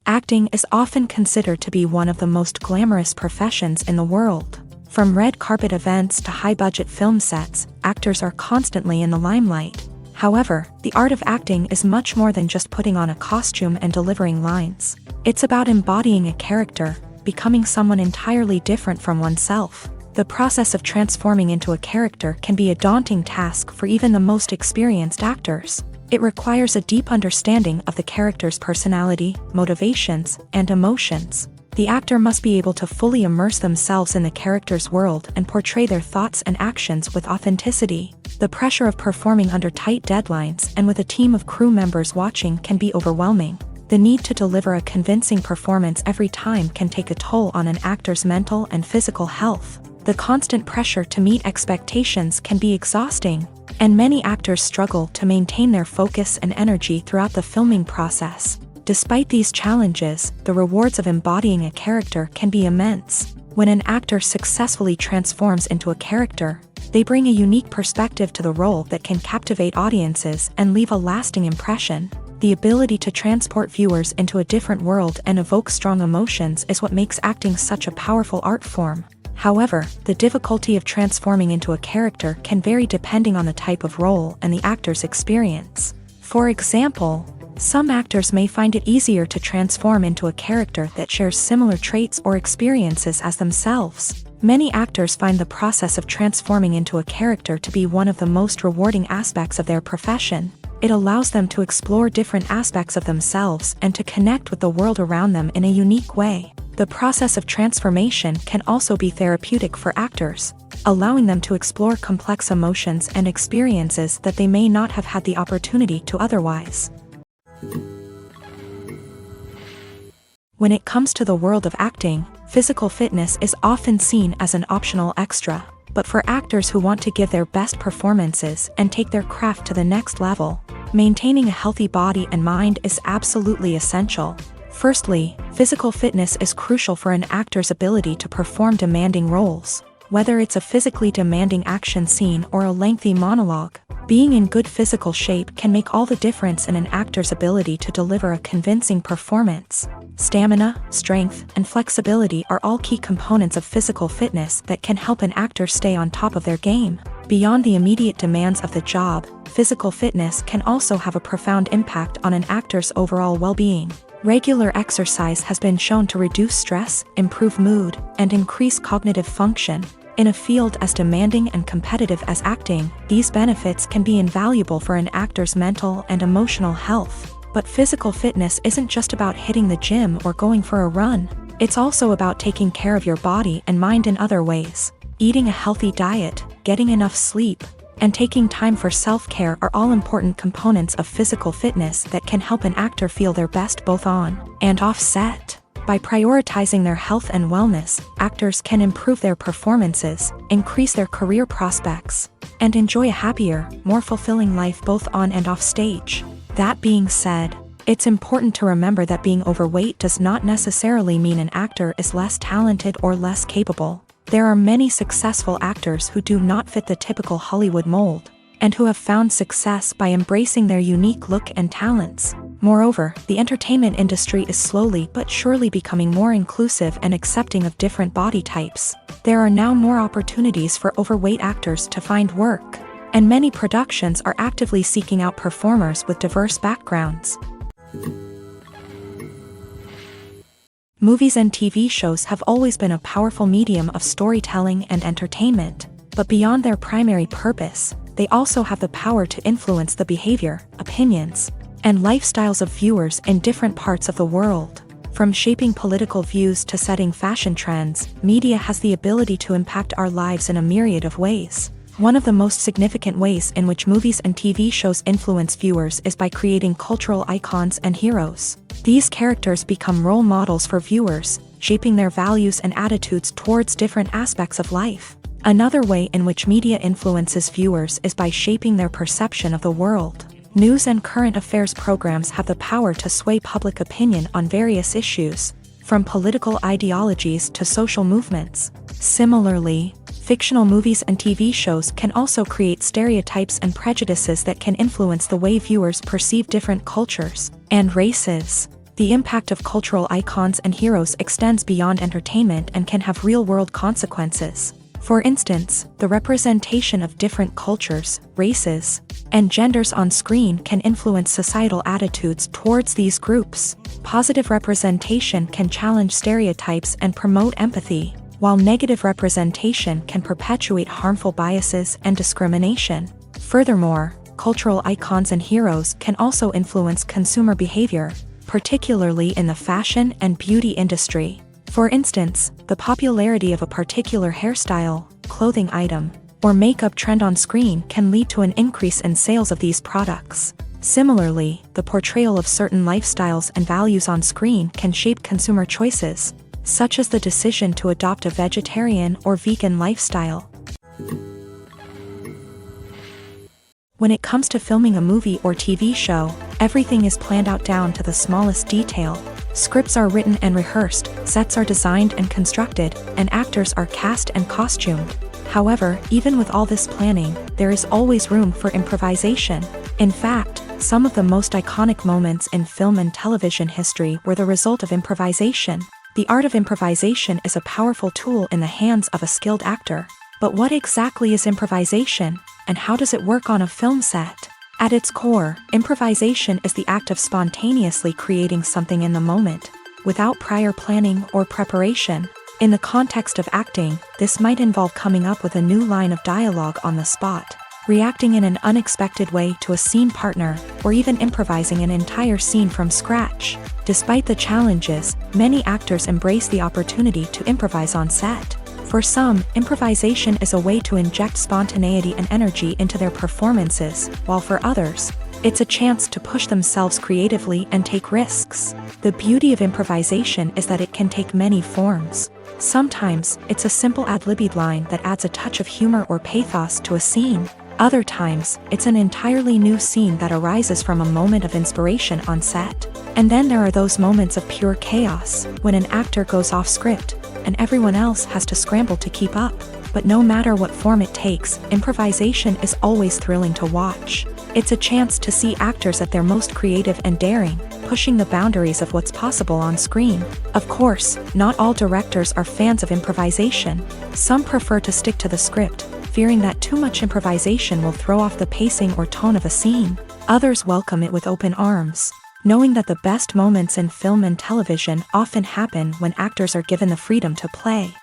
Acting is often considered to be one of the most glamorous professions in the world. From red carpet events to high-budget film sets, actors are constantly in the limelight. However, the art of acting is much more than just putting on a costume and delivering lines. It's about embodying a character, becoming someone entirely different from oneself. The process of transforming into a character can be a daunting task for even the most experienced actors. It requires a deep understanding of the character's personality, motivations, and emotions. The actor must be able to fully immerse themselves in the character's world and portray their thoughts and actions with authenticity. The pressure of performing under tight deadlines and with a team of crew members watching can be overwhelming. The need to deliver a convincing performance every time can take a toll on an actor's mental and physical health. The constant pressure to meet expectations can be exhausting, and many actors struggle to maintain their focus and energy throughout the filming process. Despite these challenges, the rewards of embodying a character can be immense. When an actor successfully transforms into a character, they bring a unique perspective to the role that can captivate audiences and leave a lasting impression. The ability to transport viewers into a different world and evoke strong emotions is what makes acting such a powerful art form. However, the difficulty of transforming into a character can vary depending on the type of role and the actor's experience. For example, some actors may find it easier to transform into a character that shares similar traits or experiences as themselves. Many actors find the process of transforming into a character to be one of the most rewarding aspects of their profession. It allows them to explore different aspects of themselves and to connect with the world around them in a unique way. The process of transformation can also be therapeutic for actors, allowing them to explore complex emotions and experiences that they may not have had the opportunity to otherwise. When it comes to the world of acting, physical fitness is often seen as an optional extra. But for actors who want to give their best performances and take their craft to the next level, maintaining a healthy body and mind is absolutely essential. Firstly, physical fitness is crucial for an actor's ability to perform demanding roles. Whether it's a physically demanding action scene or a lengthy monologue, being in good physical shape can make all the difference in an actor's ability to deliver a convincing performance. Stamina, strength, and flexibility are all key components of physical fitness that can help an actor stay on top of their game. Beyond the immediate demands of the job, physical fitness can also have a profound impact on an actor's overall well-being. Regular exercise has been shown to reduce stress, improve mood, and increase cognitive function. In a field as demanding and competitive as acting, these benefits can be invaluable for an actor's mental and emotional health. But physical fitness isn't just about hitting the gym or going for a run. It's also about taking care of your body and mind in other ways. Eating a healthy diet, getting enough sleep, and taking time for self-care are all important components of physical fitness that can help an actor feel their best both on and off set. By prioritizing their health and wellness, actors can improve their performances, increase their career prospects, and enjoy a happier, more fulfilling life both on and off stage. That being said, it's important to remember that being overweight does not necessarily mean an actor is less talented or less capable. There are many successful actors who do not fit the typical Hollywood mold, and who have found success by embracing their unique look and talents. Moreover, the entertainment industry is slowly but surely becoming more inclusive and accepting of different body types. There are now more opportunities for overweight actors to find work, and many productions are actively seeking out performers with diverse backgrounds. Movies and TV shows have always been a powerful medium of storytelling and entertainment, but beyond their primary purpose, they also have the power to influence the behavior, opinions, and lifestyles of viewers in different parts of the world. From shaping political views to setting fashion trends, media has the ability to impact our lives in a myriad of ways. One of the most significant ways in which movies and TV shows influence viewers is by creating cultural icons and heroes. These characters become role models for viewers, shaping their values and attitudes towards different aspects of life. Another way in which media influences viewers is by shaping their perception of the world. News and current affairs programs have the power to sway public opinion on various issues, from political ideologies to social movements. Similarly, fictional movies and TV shows can also create stereotypes and prejudices that can influence the way viewers perceive different cultures and races. The impact of cultural icons and heroes extends beyond entertainment and can have real-world consequences. For instance, the representation of different cultures, races, and genders on screen can influence societal attitudes towards these groups. Positive representation can challenge stereotypes and promote empathy, while negative representation can perpetuate harmful biases and discrimination. Furthermore, cultural icons and heroes can also influence consumer behavior, particularly in the fashion and beauty industry. For instance, the popularity of a particular hairstyle, clothing item, or makeup trend on screen can lead to an increase in sales of these products. Similarly, the portrayal of certain lifestyles and values on screen can shape consumer choices, such as the decision to adopt a vegetarian or vegan lifestyle. When it comes to filming a movie or TV show, everything is planned out down to the smallest detail. Scripts are written and rehearsed, sets are designed and constructed, and actors are cast and costumed. However, even with all this planning, there is always room for improvisation. In fact, some of the most iconic moments in film and television history were the result of improvisation. The art of improvisation is a powerful tool in the hands of a skilled actor. But what exactly is improvisation, and how does it work on a film set? At its core, improvisation is the act of spontaneously creating something in the moment, without prior planning or preparation. In the context of acting, this might involve coming up with a new line of dialogue on the spot, reacting in an unexpected way to a scene partner, or even improvising an entire scene from scratch. Despite the challenges, many actors embrace the opportunity to improvise on set. For some, improvisation is a way to inject spontaneity and energy into their performances, while for others, it's a chance to push themselves creatively and take risks. The beauty of improvisation is that it can take many forms. Sometimes, it's a simple ad-libbed line that adds a touch of humor or pathos to a scene. Other times, it's an entirely new scene that arises from a moment of inspiration on set. And then there are those moments of pure chaos, when an actor goes off script, and everyone else has to scramble to keep up. But no matter what form it takes, improvisation is always thrilling to watch. It's a chance to see actors at their most creative and daring, pushing the boundaries of what's possible on screen. Of course, not all directors are fans of improvisation. Some prefer to stick to the script, fearing that too much improvisation will throw off the pacing or tone of a scene. Others welcome it with open arms, knowing that the best moments in film and television often happen when actors are given the freedom to play.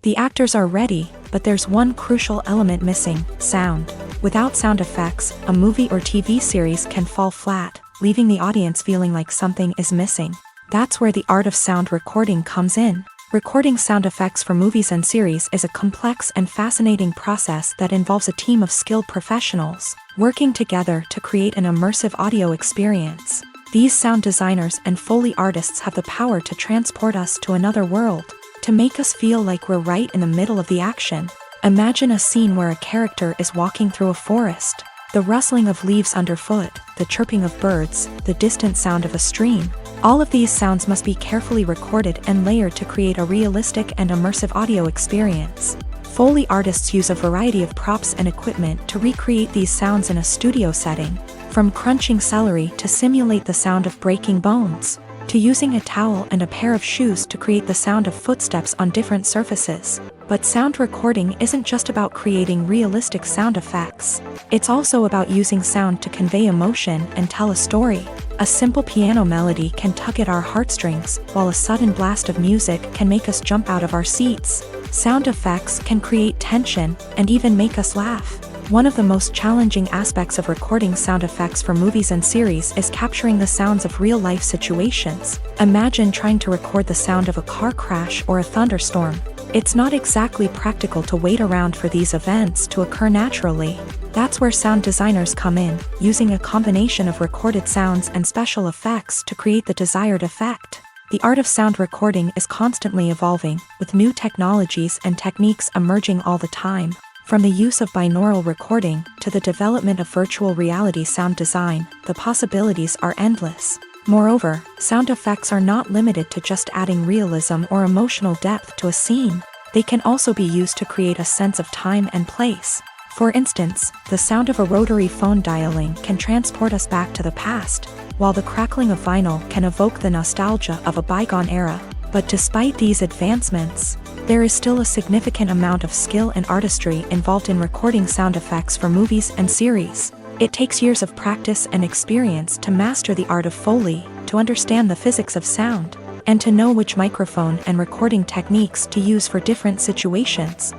The actors are ready, but there's one crucial element missing: sound. Without sound effects, a movie or TV series can fall flat, leaving the audience feeling like something is missing. That's where the art of sound recording comes in. Recording sound effects for movies and series is a complex and fascinating process that involves a team of skilled professionals working together to create an immersive audio experience. These sound designers and Foley artists have the power to transport us to another world, to make us feel like we're right in the middle of the action. Imagine a scene where a character is walking through a forest. The rustling of leaves underfoot, the chirping of birds, the distant sound of a stream. All of these sounds must be carefully recorded and layered to create a realistic and immersive audio experience. Foley artists use a variety of props and equipment to recreate these sounds in a studio setting, from crunching celery to simulate the sound of breaking bones, to using a towel and a pair of shoes to create the sound of footsteps on different surfaces. But sound recording isn't just about creating realistic sound effects. It's also about using sound to convey emotion and tell a story. A simple piano melody can tug at our heartstrings, while a sudden blast of music can make us jump out of our seats. Sound effects can create tension and even make us laugh. One of the most challenging aspects of recording sound effects for movies and series is capturing the sounds of real-life situations. Imagine trying to record the sound of a car crash or a thunderstorm. It's not exactly practical to wait around for these events to occur naturally. That's where sound designers come in, using a combination of recorded sounds and special effects to create the desired effect. The art of sound recording is constantly evolving, with new technologies and techniques emerging all the time. From the use of binaural recording to the development of virtual reality sound design, the possibilities are endless. Moreover, sound effects are not limited to just adding realism or emotional depth to a scene. They can also be used to create a sense of time and place. For instance, the sound of a rotary phone dialing can transport us back to the past, while the crackling of vinyl can evoke the nostalgia of a bygone era. But despite these advancements, there is still a significant amount of skill and artistry involved in recording sound effects for movies and series. It takes years of practice and experience to master the art of Foley, to understand the physics of sound, and to know which microphone and recording techniques to use for different situations.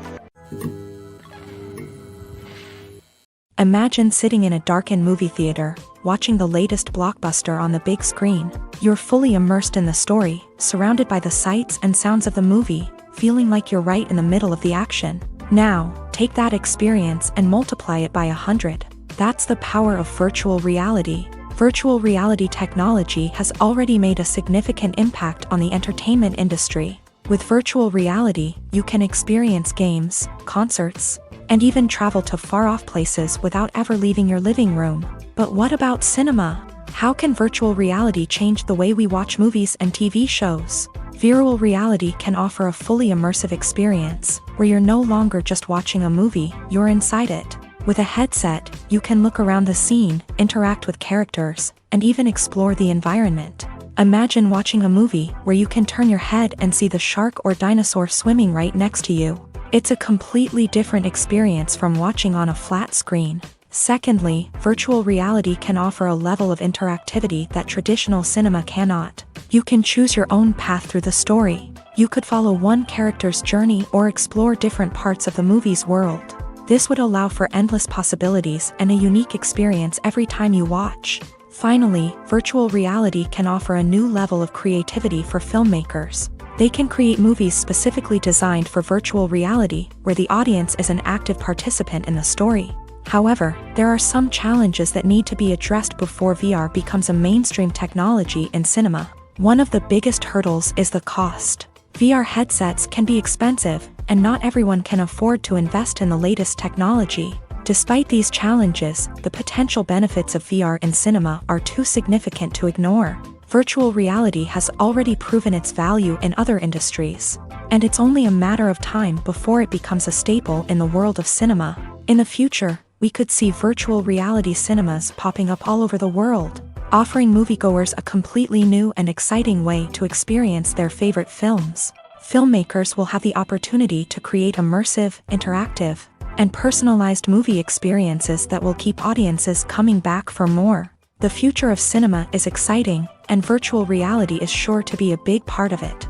Imagine sitting in a darkened movie theater, watching the latest blockbuster on the big screen. You're fully immersed in the story, surrounded by the sights and sounds of the movie, feeling like you're right in the middle of the action. Now, take that experience and multiply it by 100. That's the power of virtual reality. Virtual reality technology has already made a significant impact on the entertainment industry. With virtual reality, you can experience games, concerts, and even travel to far-off places without ever leaving your living room. But what about cinema? How can virtual reality change the way we watch movies and TV shows? Virtual reality can offer a fully immersive experience, where you're no longer just watching a movie, you're inside it. With a headset, you can look around the scene, interact with characters, and even explore the environment. Imagine watching a movie where you can turn your head and see the shark or dinosaur swimming right next to you. It's a completely different experience from watching on a flat screen. Secondly, virtual reality can offer a level of interactivity that traditional cinema cannot. You can choose your own path through the story. You could follow one character's journey or explore different parts of the movie's world. This would allow for endless possibilities and a unique experience every time you watch. Finally, virtual reality can offer a new level of creativity for filmmakers. They can create movies specifically designed for virtual reality, where the audience is an active participant in the story. However, there are some challenges that need to be addressed before VR becomes a mainstream technology in cinema. One of the biggest hurdles is the cost. VR headsets can be expensive, and not everyone can afford to invest in the latest technology. Despite these challenges, the potential benefits of VR in cinema are too significant to ignore. Virtual reality has already proven its value in other industries, and it's only a matter of time before it becomes a staple in the world of cinema. In the future, we could see virtual reality cinemas popping up all over the world, offering moviegoers a completely new and exciting way to experience their favorite films. Filmmakers will have the opportunity to create immersive, interactive, and personalized movie experiences that will keep audiences coming back for more. The future of cinema is exciting, and virtual reality is sure to be a big part of it.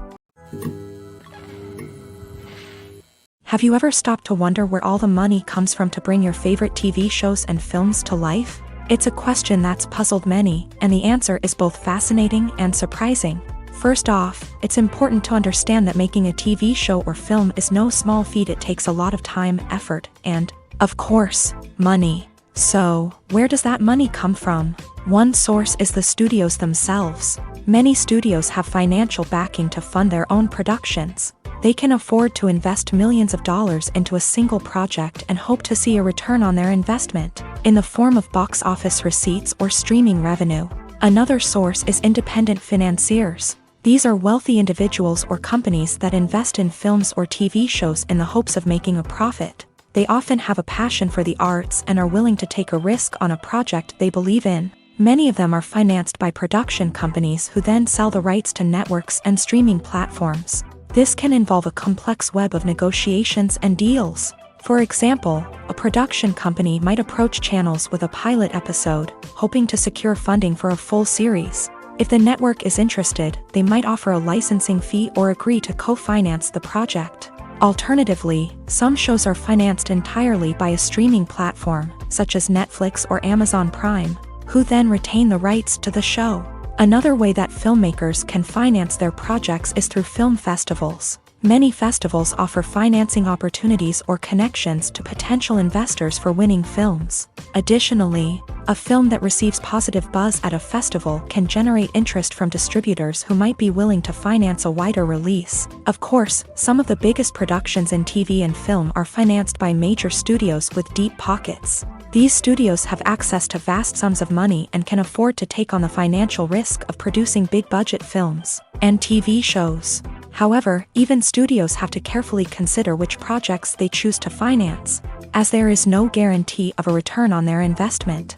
Have you ever stopped to wonder where all the money comes from to bring your favorite TV shows and films to life? It's a question that's puzzled many, and the answer is both fascinating and surprising. First off, it's important to understand that making a TV show or film is no small feat. It takes a lot of time, effort, and, of course, money. So, where does that money come from? One source is the studios themselves. Many studios have financial backing to fund their own productions. They can afford to invest millions of dollars into a single project and hope to see a return on their investment, in the form of box office receipts or streaming revenue. Another source is independent financiers. These are wealthy individuals or companies that invest in films or TV shows in the hopes of making a profit. They often have a passion for the arts and are willing to take a risk on a project they believe in. Many of them are financed by production companies who then sell the rights to networks and streaming platforms. This can involve a complex web of negotiations and deals. For example, a production company might approach channels with a pilot episode, hoping to secure funding for a full series. If the network is interested, they might offer a licensing fee or agree to co-finance the project. Alternatively, some shows are financed entirely by a streaming platform, such as Netflix or Amazon Prime, who then retain the rights to the show. Another way that filmmakers can finance their projects is through film festivals. Many festivals offer financing opportunities or connections to potential investors for winning films. Additionally, a film that receives positive buzz at a festival can generate interest from distributors who might be willing to finance a wider release. Of course, some of the biggest productions in TV and film are financed by major studios with deep pockets. These studios have access to vast sums of money and can afford to take on the financial risk of producing big-budget films and TV shows. However, even studios have to carefully consider which projects they choose to finance, as there is no guarantee of a return on their investment.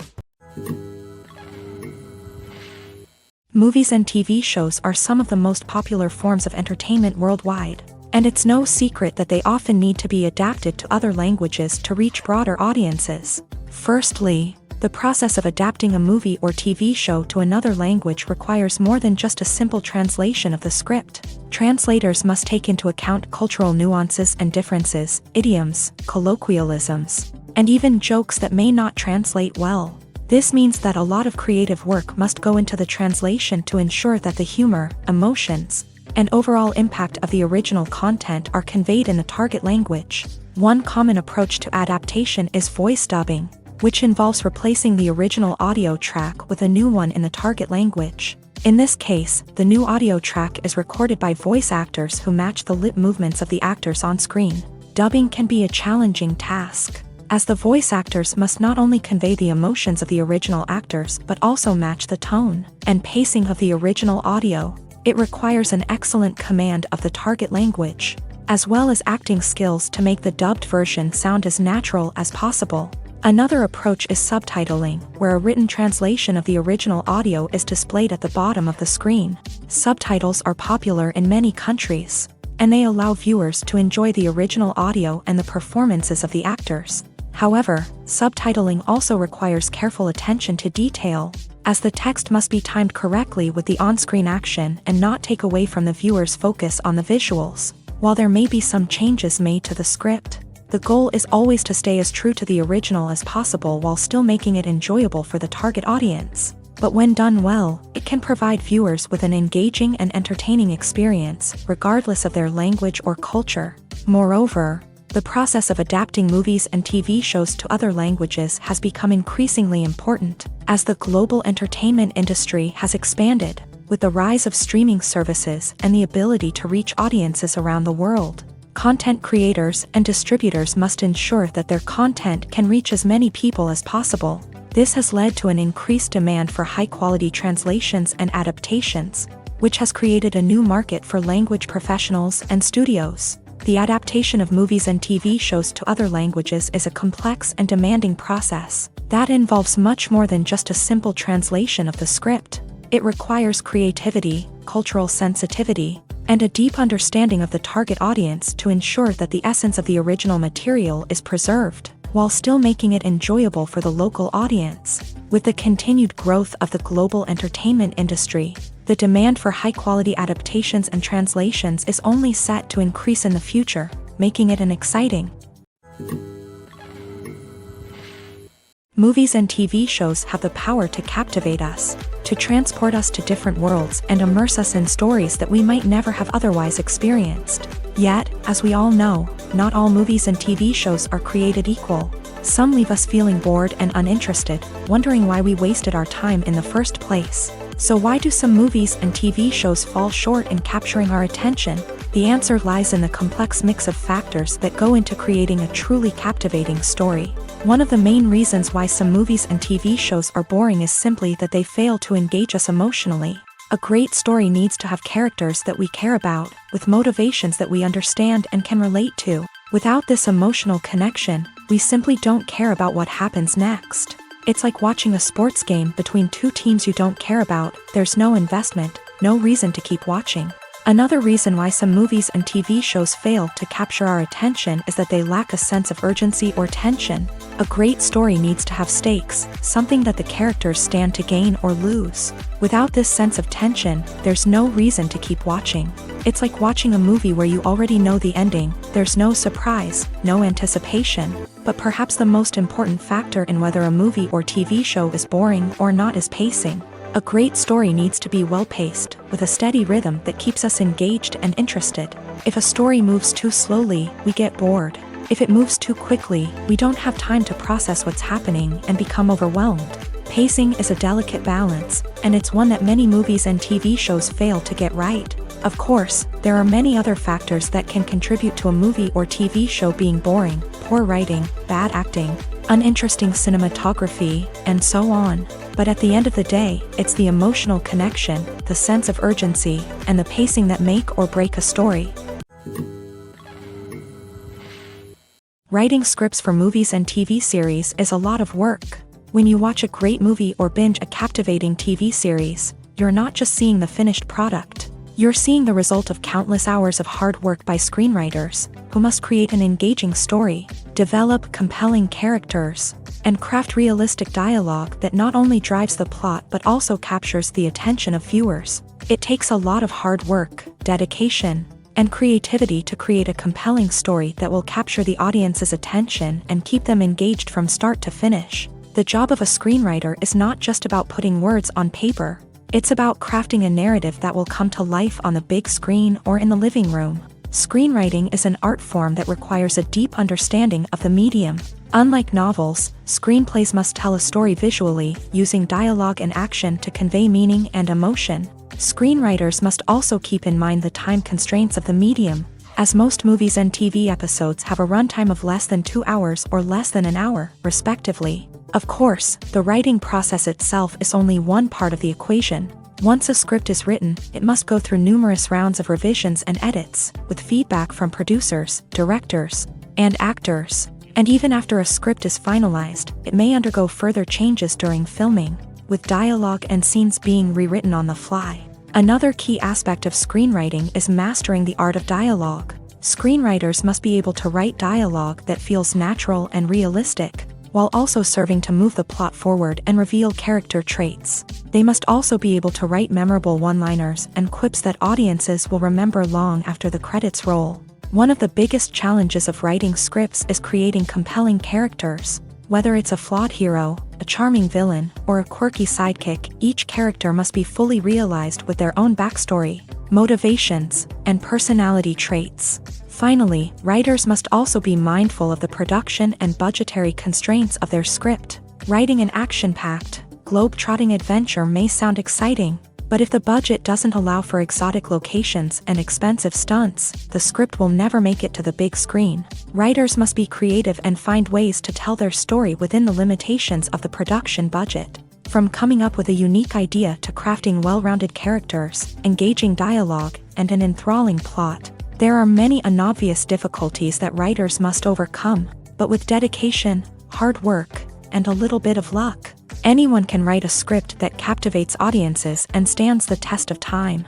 Movies and TV shows are some of the most popular forms of entertainment worldwide, and it's no secret that they often need to be adapted to other languages to reach broader audiences. Firstly, the process of adapting a movie or TV show to another language requires more than just a simple translation of the script. Translators must take into account cultural nuances and differences, idioms, colloquialisms, and even jokes that may not translate well. This means that a lot of creative work must go into the translation to ensure that the humor, emotions, and overall impact of the original content are conveyed in the target language. One common approach to adaptation is voice dubbing, which involves replacing the original audio track with a new one in the target language. In this case, the new audio track is recorded by voice actors who match the lip movements of the actors on screen. Dubbing can be a challenging task, as the voice actors must not only convey the emotions of the original actors but also match the tone and pacing of the original audio. It requires an excellent command of the target language, as well as acting skills to make the dubbed version sound as natural as possible. Another approach is subtitling, where a written translation of the original audio is displayed at the bottom of the screen. Subtitles are popular in many countries, and they allow viewers to enjoy the original audio and the performances of the actors. However, subtitling also requires careful attention to detail, as the text must be timed correctly with the on-screen action and not take away from the viewer's focus on the visuals. While there may be some changes made to the script, the goal is always to stay as true to the original as possible while still making it enjoyable for the target audience. But when done well, it can provide viewers with an engaging and entertaining experience, regardless of their language or culture. Moreover, the process of adapting movies and TV shows to other languages has become increasingly important, as the global entertainment industry has expanded, with the rise of streaming services and the ability to reach audiences around the world. Content creators and distributors must ensure that their content can reach as many people as possible. This has led to an increased demand for high-quality translations and adaptations, which has created a new market for language professionals and studios. The adaptation of movies and TV shows to other languages is a complex and demanding process that involves much more than just a simple translation of the script. It requires creativity, cultural sensitivity, and a deep understanding of the target audience to ensure that the essence of the original material is preserved, while still making it enjoyable for the local audience. With the continued growth of the global entertainment industry, the demand for high-quality adaptations and translations is only set to increase in the future, making it an exciting. Movies and TV shows have the power to captivate us, to transport us to different worlds and immerse us in stories that we might never have otherwise experienced. Yet, as we all know, not all movies and TV shows are created equal. Some leave us feeling bored and uninterested, wondering why we wasted our time in the first place. So why do some movies and TV shows fall short in capturing our attention? The answer lies in the complex mix of factors that go into creating a truly captivating story. One of the main reasons why some movies and TV shows are boring is simply that they fail to engage us emotionally. A great story needs to have characters that we care about, with motivations that we understand and can relate to. Without this emotional connection, we simply don't care about what happens next. It's like watching a sports game between two teams you don't care about. There's no investment, no reason to keep watching. Another reason why some movies and TV shows fail to capture our attention is that they lack a sense of urgency or tension. A great story needs to have stakes, something that the characters stand to gain or lose. Without this sense of tension, there's no reason to keep watching. It's like watching a movie where you already know the ending. There's no surprise, no anticipation. But perhaps the most important factor in whether a movie or TV show is boring or not is pacing. A great story needs to be well-paced, with a steady rhythm that keeps us engaged and interested. If a story moves too slowly, we get bored. If it moves too quickly, we don't have time to process what's happening and become overwhelmed. Pacing is a delicate balance, and it's one that many movies and TV shows fail to get right. Of course, there are many other factors that can contribute to a movie or TV show being boring: poor writing, bad acting, uninteresting cinematography, and so on. But at the end of the day, it's the emotional connection, the sense of urgency, and the pacing that make or break a story. Writing scripts for movies and TV series is a lot of work. When you watch a great movie or binge a captivating TV series, you're not just seeing the finished product. You're seeing the result of countless hours of hard work by screenwriters, who must create an engaging story, develop compelling characters, and craft realistic dialogue that not only drives the plot but also captures the attention of viewers. It takes a lot of hard work, dedication, and creativity to create a compelling story that will capture the audience's attention and keep them engaged from start to finish. The job of a screenwriter is not just about putting words on paper. It's about crafting a narrative that will come to life on the big screen or in the living room. Screenwriting is an art form that requires a deep understanding of the medium. Unlike novels, screenplays must tell a story visually, using dialogue and action to convey meaning and emotion. Screenwriters must also keep in mind the time constraints of the medium, as most movies and TV episodes have a runtime of less than 2 hours or less than an hour, respectively. Of course, the writing process itself is only one part of the equation. Once a script is written, it must go through numerous rounds of revisions and edits, with feedback from producers, directors, and actors. And even after a script is finalized, it may undergo further changes during filming, with dialogue and scenes being rewritten on the fly. Another key aspect of screenwriting is mastering the art of dialogue. Screenwriters must be able to write dialogue that feels natural and realistic, while also serving to move the plot forward and reveal character traits. They must also be able to write memorable one-liners and quips that audiences will remember long after the credits roll. One of the biggest challenges of writing scripts is creating compelling characters. Whether it's a flawed hero, a charming villain, or a quirky sidekick, each character must be fully realized with their own backstory, motivations, and personality traits. Finally, writers must also be mindful of the production and budgetary constraints of their script. Writing an action-packed, globe-trotting adventure may sound exciting, but if the budget doesn't allow for exotic locations and expensive stunts, the script will never make it to the big screen. Writers must be creative and find ways to tell their story within the limitations of the production budget. From coming up with a unique idea to crafting well-rounded characters, engaging dialogue, and an enthralling plot, there are many unobvious difficulties that writers must overcome, but with dedication, hard work, and a little bit of luck, anyone can write a script that captivates audiences and stands the test of time.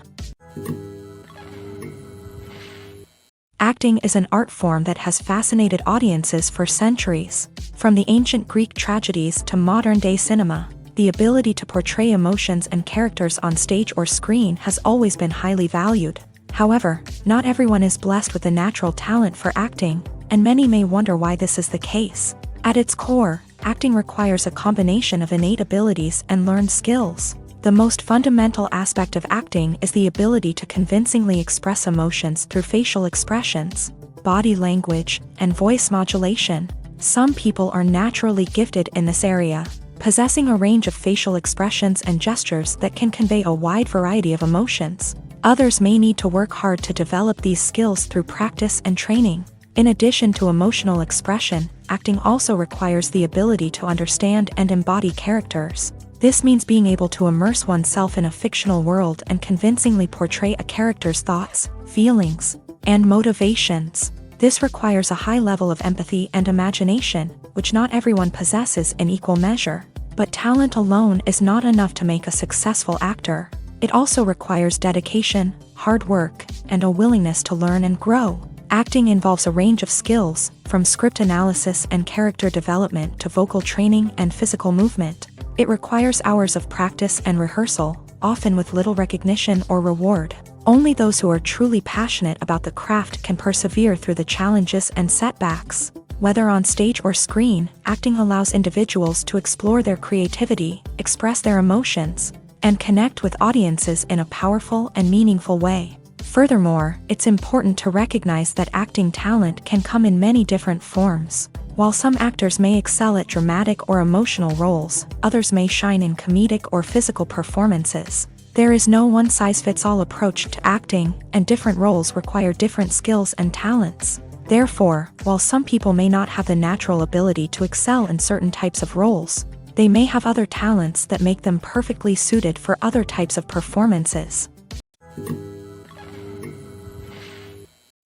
Acting is an art form that has fascinated audiences for centuries. From the ancient Greek tragedies to modern-day cinema, the ability to portray emotions and characters on stage or screen has always been highly valued. However, not everyone is blessed with a natural talent for acting, and many may wonder why this is the case. At its core, acting requires a combination of innate abilities and learned skills. The most fundamental aspect of acting is the ability to convincingly express emotions through facial expressions, body language, and voice modulation. Some people are naturally gifted in this area, possessing a range of facial expressions and gestures that can convey a wide variety of emotions. Others may need to work hard to develop these skills through practice and training. In addition to emotional expression, acting also requires the ability to understand and embody characters. This means being able to immerse oneself in a fictional world and convincingly portray a character's thoughts, feelings, and motivations. This requires a high level of empathy and imagination, which not everyone possesses in equal measure. But talent alone is not enough to make a successful actor. It also requires dedication, hard work, and a willingness to learn and grow. Acting involves a range of skills, from script analysis and character development to vocal training and physical movement. It requires hours of practice and rehearsal, often with little recognition or reward. Only those who are truly passionate about the craft can persevere through the challenges and setbacks. Whether on stage or screen, acting allows individuals to explore their creativity, express their emotions, and connect with audiences in a powerful and meaningful way. Furthermore, it's important to recognize that acting talent can come in many different forms. While some actors may excel at dramatic or emotional roles, others may shine in comedic or physical performances. There is no one-size-fits-all approach to acting, and different roles require different skills and talents. Therefore, while some people may not have the natural ability to excel in certain types of roles, they may have other talents that make them perfectly suited for other types of performances.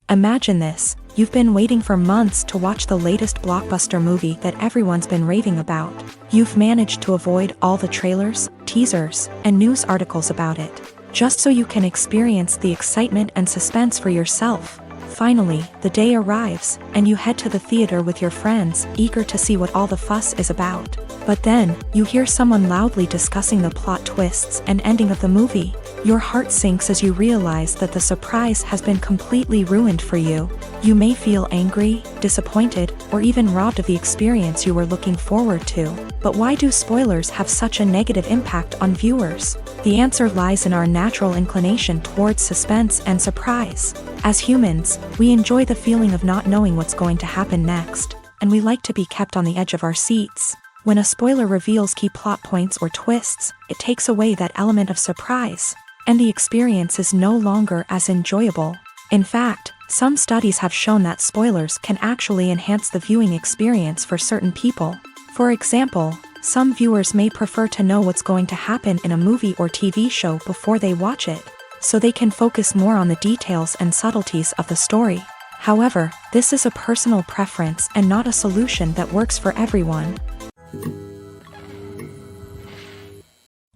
Imagine this: you've been waiting for months to watch the latest blockbuster movie that everyone's been raving about. You've managed to avoid all the trailers, teasers, and news articles about it, just so you can experience the excitement and suspense for yourself. Finally, the day arrives, and you head to the theater with your friends, eager to see what all the fuss is about. But then, you hear someone loudly discussing the plot twists and ending of the movie. Your heart sinks as you realize that the surprise has been completely ruined for you. You may feel angry, disappointed, or even robbed of the experience you were looking forward to. But why do spoilers have such a negative impact on viewers? The answer lies in our natural inclination towards suspense and surprise. As humans, we enjoy the feeling of not knowing what's going to happen next, and we like to be kept on the edge of our seats. When a spoiler reveals key plot points or twists, it takes away that element of surprise, and the experience is no longer as enjoyable. In fact, some studies have shown that spoilers can actually enhance the viewing experience for certain people. For example, some viewers may prefer to know what's going to happen in a movie or TV show before they watch it, so they can focus more on the details and subtleties of the story. However, this is a personal preference and not a solution that works for everyone.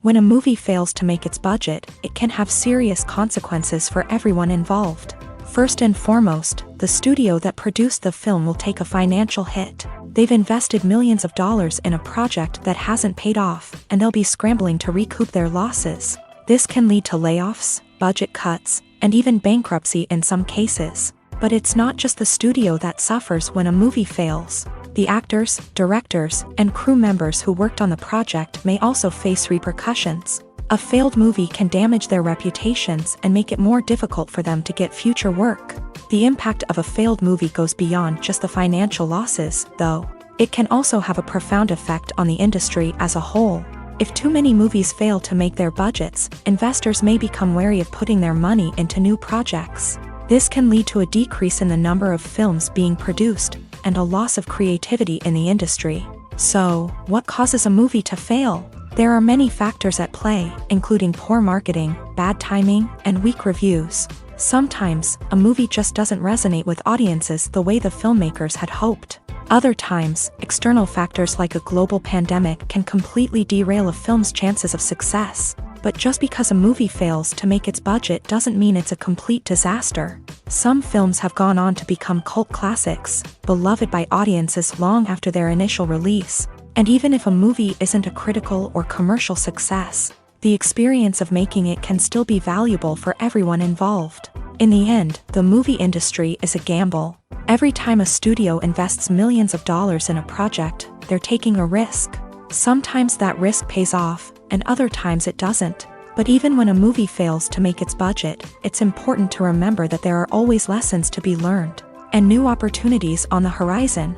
When a movie fails to make its budget, it can have serious consequences for everyone involved. First and foremost, the studio that produced the film will take a financial hit. They've invested millions of dollars in a project that hasn't paid off, and they'll be scrambling to recoup their losses. This can lead to layoffs, budget cuts, and even bankruptcy in some cases. But it's not just the studio that suffers when a movie fails. The actors, directors, and crew members who worked on the project may also face repercussions. A failed movie can damage their reputations and make it more difficult for them to get future work. The impact of a failed movie goes beyond just the financial losses, though. It can also have a profound effect on the industry as a whole. If too many movies fail to make their budgets, investors may become wary of putting their money into new projects. This can lead to a decrease in the number of films being produced, and a loss of creativity in the industry. So, what causes a movie to fail? There are many factors at play, including poor marketing, bad timing, and weak reviews. Sometimes, a movie just doesn't resonate with audiences the way the filmmakers had hoped. Other times, external factors like a global pandemic can completely derail a film's chances of success. But just because a movie fails to make its budget doesn't mean it's a complete disaster. Some films have gone on to become cult classics, beloved by audiences long after their initial release. And even if a movie isn't a critical or commercial success, the experience of making it can still be valuable for everyone involved. In the end, the movie industry is a gamble. Every time a studio invests millions of dollars in a project, they're taking a risk. Sometimes that risk pays off, and other times it doesn't. But even when a movie fails to make its budget, it's important to remember that there are always lessons to be learned, and new opportunities on the horizon.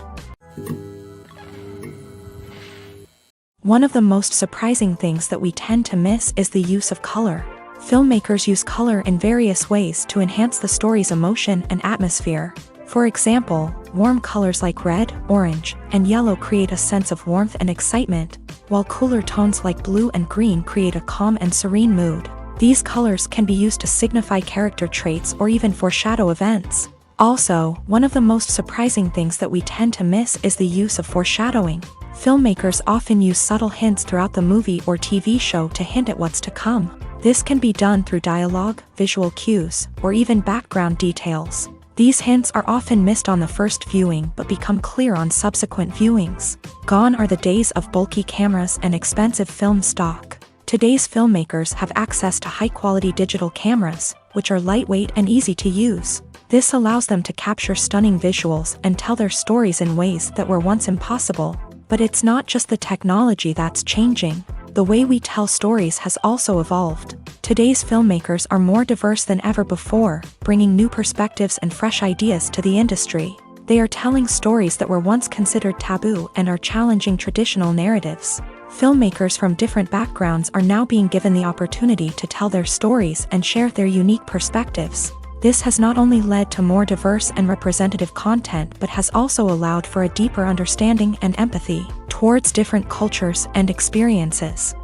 One of the most surprising things that we tend to miss is the use of color. Filmmakers use color in various ways to enhance the story's emotion and atmosphere. For example, warm colors like red, orange, and yellow create a sense of warmth and excitement, while cooler tones like blue and green create a calm and serene mood. These colors can be used to signify character traits or even foreshadow events. Also, one of the most surprising things that we tend to miss is the use of foreshadowing. Filmmakers often use subtle hints throughout the movie or TV show to hint at what's to come. This can be done through dialogue, visual cues, or even background details. These hints are often missed on the first viewing but become clear on subsequent viewings. Gone are the days of bulky cameras and expensive film stock. Today's filmmakers have access to high-quality digital cameras, which are lightweight and easy to use. This allows them to capture stunning visuals and tell their stories in ways that were once impossible. But it's not just the technology that's changing. the way we tell stories has also evolved. Today's filmmakers are more diverse than ever before, bringing new perspectives and fresh ideas to the industry. They are telling stories that were once considered taboo and are challenging traditional narratives. Filmmakers from different backgrounds are now being given the opportunity to tell their stories and share their unique perspectives. This has not only led to more diverse and representative content but has also allowed for a deeper understanding and empathy towards different cultures and experiences.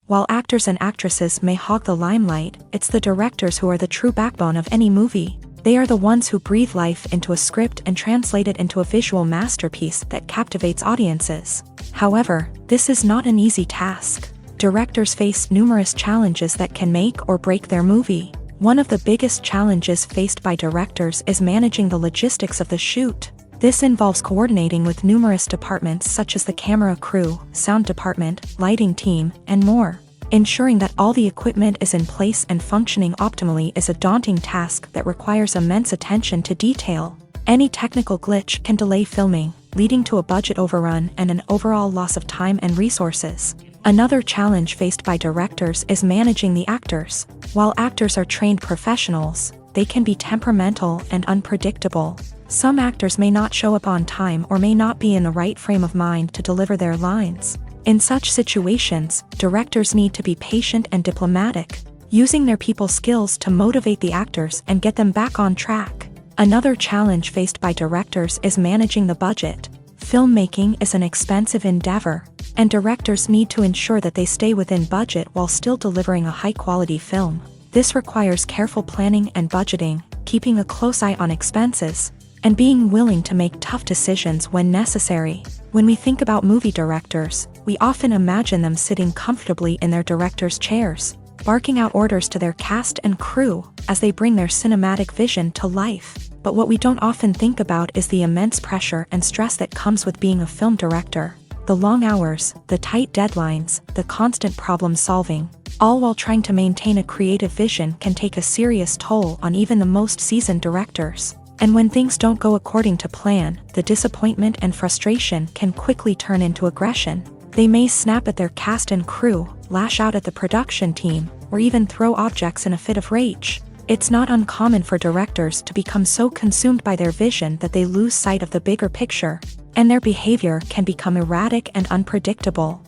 While actors and actresses may hog the limelight, it's the directors who are the true backbone of any movie. They are the ones who breathe life into a script and translate it into a visual masterpiece that captivates audiences. However, this is not an easy task. Directors face numerous challenges that can make or break their movie. One of the biggest challenges faced by directors is managing the logistics of the shoot. This involves coordinating with numerous departments such as the camera crew, sound department, lighting team, and more. Ensuring that all the equipment is in place and functioning optimally is a daunting task that requires immense attention to detail. Any technical glitch can delay filming, leading to a budget overrun and an overall loss of time and resources. Another challenge faced by directors is managing the actors. While actors are trained professionals, they can be temperamental and unpredictable. Some actors may not show up on time or may not be in the right frame of mind to deliver their lines. In such situations, directors need to be patient and diplomatic, using their people skills to motivate the actors and get them back on track. Another challenge faced by directors is managing the budget. Filmmaking is an expensive endeavor, and directors need to ensure that they stay within budget while still delivering a high-quality film. This requires careful planning and budgeting, keeping a close eye on expenses, and being willing to make tough decisions when necessary. When we think about movie directors, we often imagine them sitting comfortably in their director's chairs, barking out orders to their cast and crew as they bring their cinematic vision to life. But what we don't often think about is the immense pressure and stress that comes with being a film director. The long hours, the tight deadlines, the constant problem solving, all while trying to maintain a creative vision can take a serious toll on even the most seasoned directors. And when things don't go according to plan, the disappointment and frustration can quickly turn into aggression. They may snap at their cast and crew, lash out at the production team, or even throw objects in a fit of rage. It's not uncommon for directors to become so consumed by their vision that they lose sight of the bigger picture, and their behavior can become erratic and unpredictable.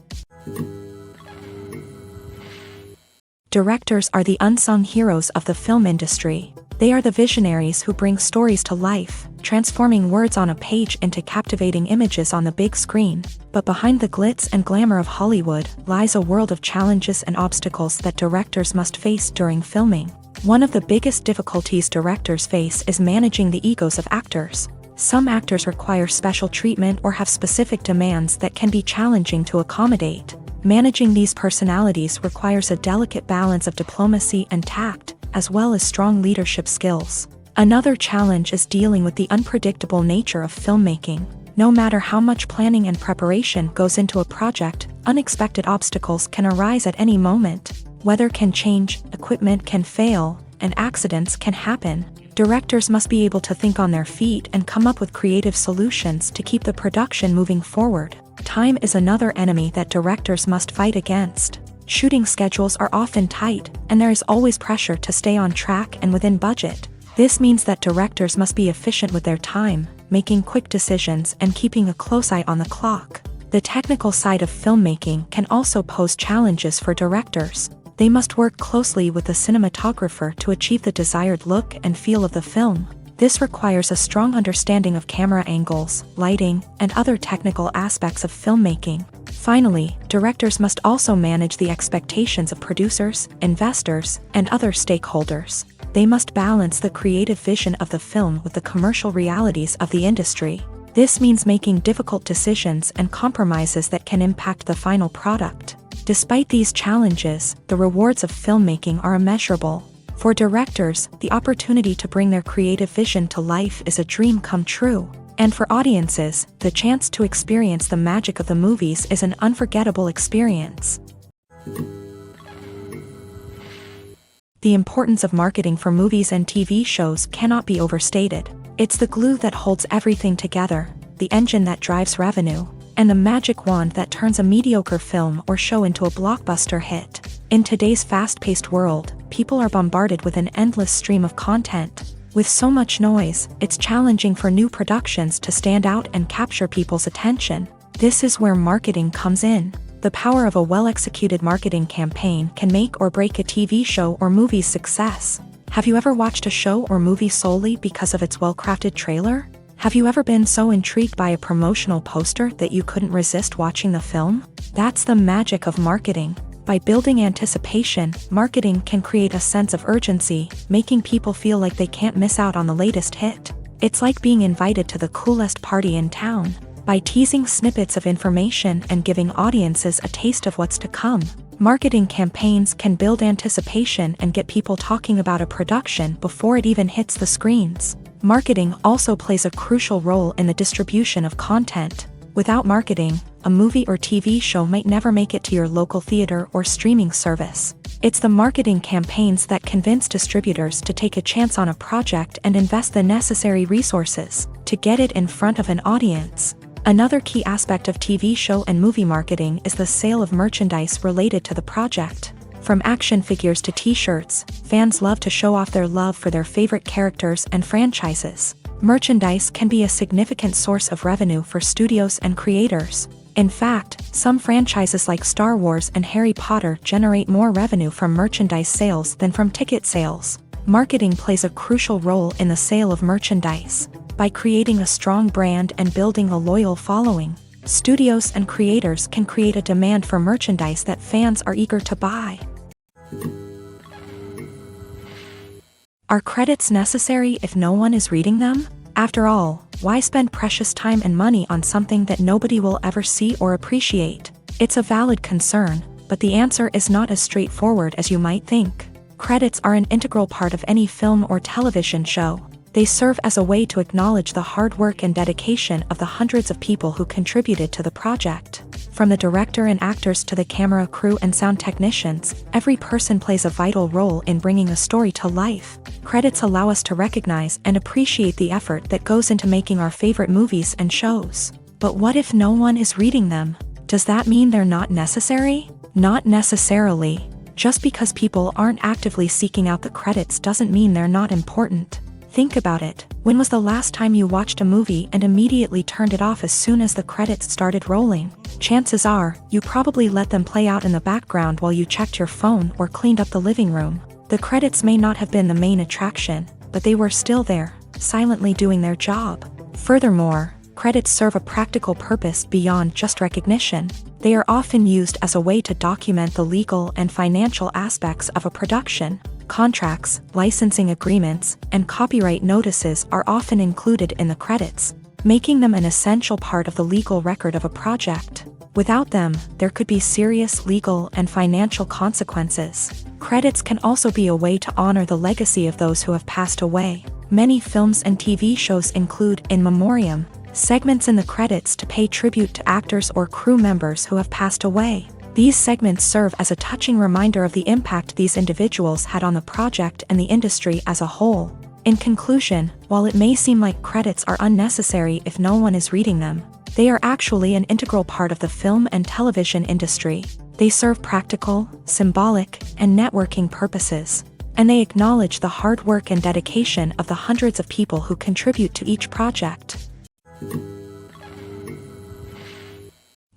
Directors are the unsung heroes of the film industry. They are the visionaries who bring stories to life, transforming words on a page into captivating images on the big screen. But behind the glitz and glamour of Hollywood lies a world of challenges and obstacles that directors must face during filming. One of the biggest difficulties directors face is managing the egos of actors. Some actors require special treatment or have specific demands that can be challenging to accommodate. Managing these personalities requires a delicate balance of diplomacy and tact, as well as strong leadership skills. Another challenge is dealing with the unpredictable nature of filmmaking. No matter how much planning and preparation goes into a project, unexpected obstacles can arise at any moment. Weather can change, equipment can fail, and accidents can happen. Directors must be able to think on their feet and come up with creative solutions to keep the production moving forward. Time is another enemy that directors must fight against. Shooting schedules are often tight, and there is always pressure to stay on track and within budget. This means that directors must be efficient with their time, making quick decisions and keeping a close eye on the clock. The technical side of filmmaking can also pose challenges for directors. They must work closely with the cinematographer to achieve the desired look and feel of the film. This requires a strong understanding of camera angles, lighting, and other technical aspects of filmmaking. Finally, directors must also manage the expectations of producers, investors, and other stakeholders. They must balance the creative vision of the film with the commercial realities of the industry. This means making difficult decisions and compromises that can impact the final product. Despite these challenges, the rewards of filmmaking are immeasurable. For directors, the opportunity to bring their creative vision to life is a dream come true. And for audiences, the chance to experience the magic of the movies is an unforgettable experience. The importance of marketing for movies and TV shows cannot be overstated. It's the glue that holds everything together, the engine that drives revenue, and the magic wand that turns a mediocre film or show into a blockbuster hit. In today's fast-paced world, people are bombarded with an endless stream of content. With so much noise, it's challenging for new productions to stand out and capture people's attention. This is where marketing comes in. The power of a well-executed marketing campaign can make or break a TV show or movie's success. Have you ever watched a show or movie solely because of its well-crafted trailer? Have you ever been so intrigued by a promotional poster that you couldn't resist watching the film? That's the magic of marketing. By building anticipation, marketing can create a sense of urgency, making people feel like they can't miss out on the latest hit. It's like being invited to the coolest party in town. By teasing snippets of information and giving audiences a taste of what's to come, marketing campaigns can build anticipation and get people talking about a production before it even hits the screens. Marketing also plays a crucial role in the distribution of content. Without marketing, a movie or TV show might never make it to your local theater or streaming service. It's the marketing campaigns that convince distributors to take a chance on a project and invest the necessary resources to get it in front of an audience. Another key aspect of TV show and movie marketing is the sale of merchandise related to the project. From action figures to t-shirts, fans love to show off their love for their favorite characters and franchises. Merchandise can be a significant source of revenue for studios and creators. In fact, some franchises like Star Wars and Harry Potter generate more revenue from merchandise sales than from ticket sales. Marketing plays a crucial role in the sale of merchandise. By creating a strong brand and building a loyal following, studios and creators can create a demand for merchandise that fans are eager to buy. Are credits necessary if no one is reading them? After all, why spend precious time and money on something that nobody will ever see or appreciate? It's a valid concern, but the answer is not as straightforward as you might think. Credits are an integral part of any film or television show. They serve as a way to acknowledge the hard work and dedication of the hundreds of people who contributed to the project. From the director and actors to the camera crew and sound technicians, every person plays a vital role in bringing a story to life. Credits allow us to recognize and appreciate the effort that goes into making our favorite movies and shows. But what if no one is reading them? Does that mean they're not necessary? Not necessarily. Just because people aren't actively seeking out the credits doesn't mean they're not important. Think about it. When was the last time you watched a movie and immediately turned it off as soon as the credits started rolling? Chances are, you probably let them play out in the background while you checked your phone or cleaned up the living room. The credits may not have been the main attraction, but they were still there, silently doing their job. Furthermore, credits serve a practical purpose beyond just recognition. They are often used as a way to document the legal and financial aspects of a production. Contracts, licensing agreements, and copyright notices are often included in the credits, making them an essential part of the legal record of a project. Without them, there could be serious legal and financial consequences. Credits can also be a way to honor the legacy of those who have passed away. Many films and TV shows include in memoriam segments in the credits to pay tribute to actors or crew members who have passed away. These segments serve as a touching reminder of the impact these individuals had on the project and the industry as a whole. In conclusion, while it may seem like credits are unnecessary if no one is reading them, they are actually an integral part of the film and television industry. They serve practical, symbolic, and networking purposes, and they acknowledge the hard work and dedication of the hundreds of people who contribute to each project.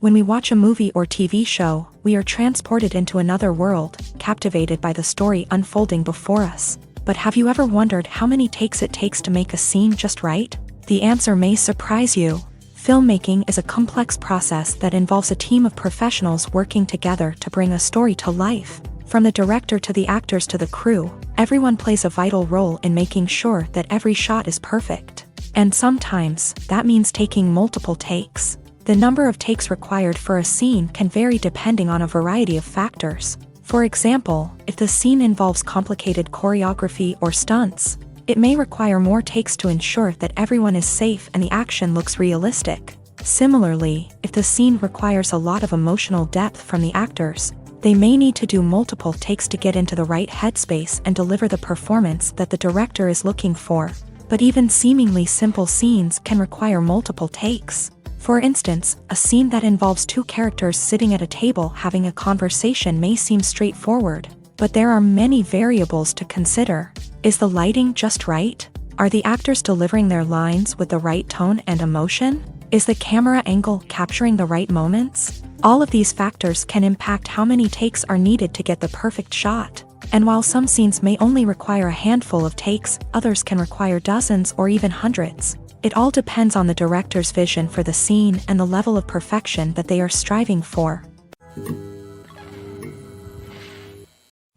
When we watch a movie or TV show, we are transported into another world, captivated by the story unfolding before us. But have you ever wondered how many takes it takes to make a scene just right? The answer may surprise you. Filmmaking is a complex process that involves a team of professionals working together to bring a story to life. From the director to the actors to the crew, everyone plays a vital role in making sure that every shot is perfect. And sometimes, that means taking multiple takes. The number of takes required for a scene can vary depending on a variety of factors. For example, if the scene involves complicated choreography or stunts, it may require more takes to ensure that everyone is safe and the action looks realistic. Similarly, if the scene requires a lot of emotional depth from the actors, they may need to do multiple takes to get into the right headspace and deliver the performance that the director is looking for. But even seemingly simple scenes can require multiple takes. For instance, a scene that involves two characters sitting at a table having a conversation may seem straightforward, but there are many variables to consider. Is the lighting just right? Are the actors delivering their lines with the right tone and emotion? Is the camera angle capturing the right moments? All of these factors can impact how many takes are needed to get the perfect shot. And while some scenes may only require a handful of takes, others can require dozens or even hundreds. It all depends on the director's vision for the scene and the level of perfection that they are striving for.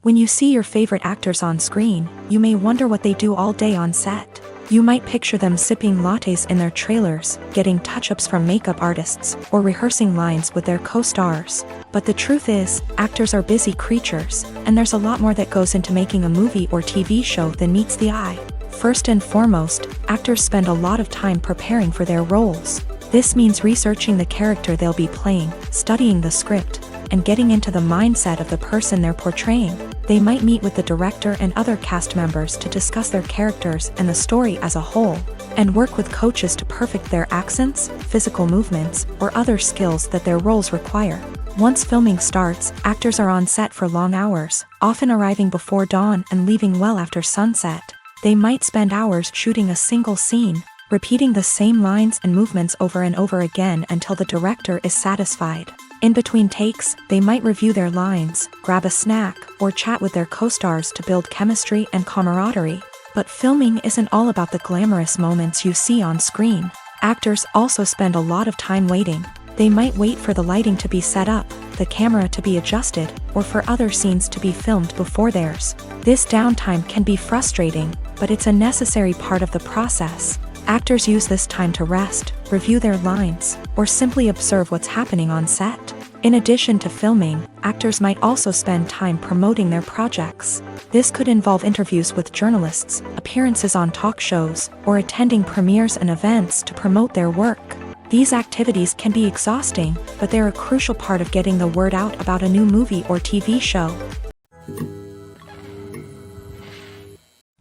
When you see your favorite actors on screen, you may wonder what they do all day on set. You might picture them sipping lattes in their trailers, getting touch-ups from makeup artists, or rehearsing lines with their co-stars. But the truth is, actors are busy creatures, and there's a lot more that goes into making a movie or TV show than meets the eye. First and foremost, actors spend a lot of time preparing for their roles. This means researching the character they'll be playing, studying the script, and getting into the mindset of the person they're portraying. They might meet with the director and other cast members to discuss their characters and the story as a whole, and work with coaches to perfect their accents, physical movements, or other skills that their roles require. Once filming starts, actors are on set for long hours, often arriving before dawn and leaving well after sunset. They might spend hours shooting a single scene, repeating the same lines and movements over and over again until the director is satisfied. In between takes, they might review their lines, grab a snack, or chat with their co-stars to build chemistry and camaraderie. But filming isn't all about the glamorous moments you see on screen. Actors also spend a lot of time waiting. They might wait for the lighting to be set up, the camera to be adjusted, or for other scenes to be filmed before theirs. This downtime can be frustrating, but it's a necessary part of the process. Actors use this time to rest, review their lines, or simply observe what's happening on set. In addition to filming, actors might also spend time promoting their projects. This could involve interviews with journalists, appearances on talk shows, or attending premieres and events to promote their work. These activities can be exhausting, but they're a crucial part of getting the word out about a new movie or TV show.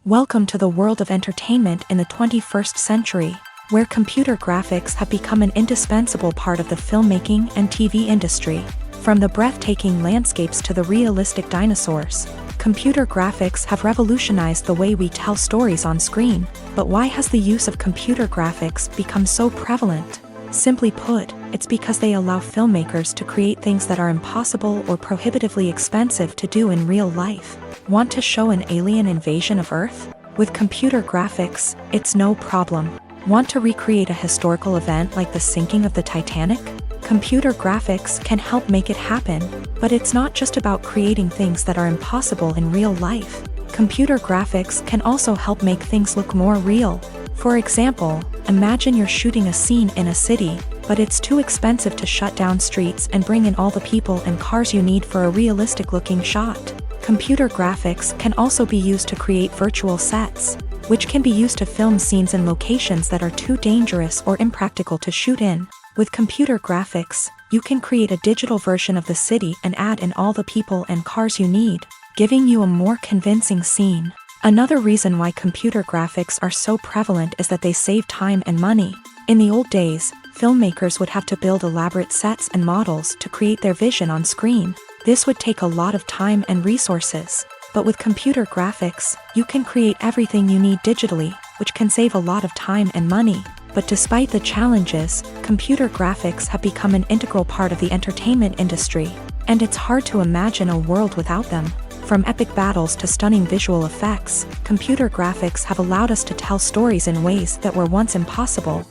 Welcome to the world of entertainment in the 21st century, where computer graphics have become an indispensable part of the filmmaking and TV industry. From the breathtaking landscapes to the realistic dinosaurs, computer graphics have revolutionized the way we tell stories on screen. But why has the use of computer graphics become so prevalent? Simply put, it's because they allow filmmakers to create things that are impossible or prohibitively expensive to do in real life. Want to show an alien invasion of Earth? With computer graphics, it's no problem. Want to recreate a historical event like the sinking of the Titanic? Computer graphics can help make it happen, but it's not just about creating things that are impossible in real life. Computer graphics can also help make things look more real. For example, imagine you're shooting a scene in a city, but it's too expensive to shut down streets and bring in all the people and cars you need for a realistic-looking shot. Computer graphics can also be used to create virtual sets, which can be used to film scenes in locations that are too dangerous or impractical to shoot in. With computer graphics, you can create a digital version of the city and add in all the people and cars you need, giving you a more convincing scene. Another reason why computer graphics are so prevalent is that they save time and money. In the old days, filmmakers would have to build elaborate sets and models to create their vision on screen. This would take a lot of time and resources. But with computer graphics, you can create everything you need digitally, which can save a lot of time and money. But despite the challenges, computer graphics have become an integral part of the entertainment industry, and it's hard to imagine a world without them. From epic battles to stunning visual effects, computer graphics have allowed us to tell stories in ways that were once impossible.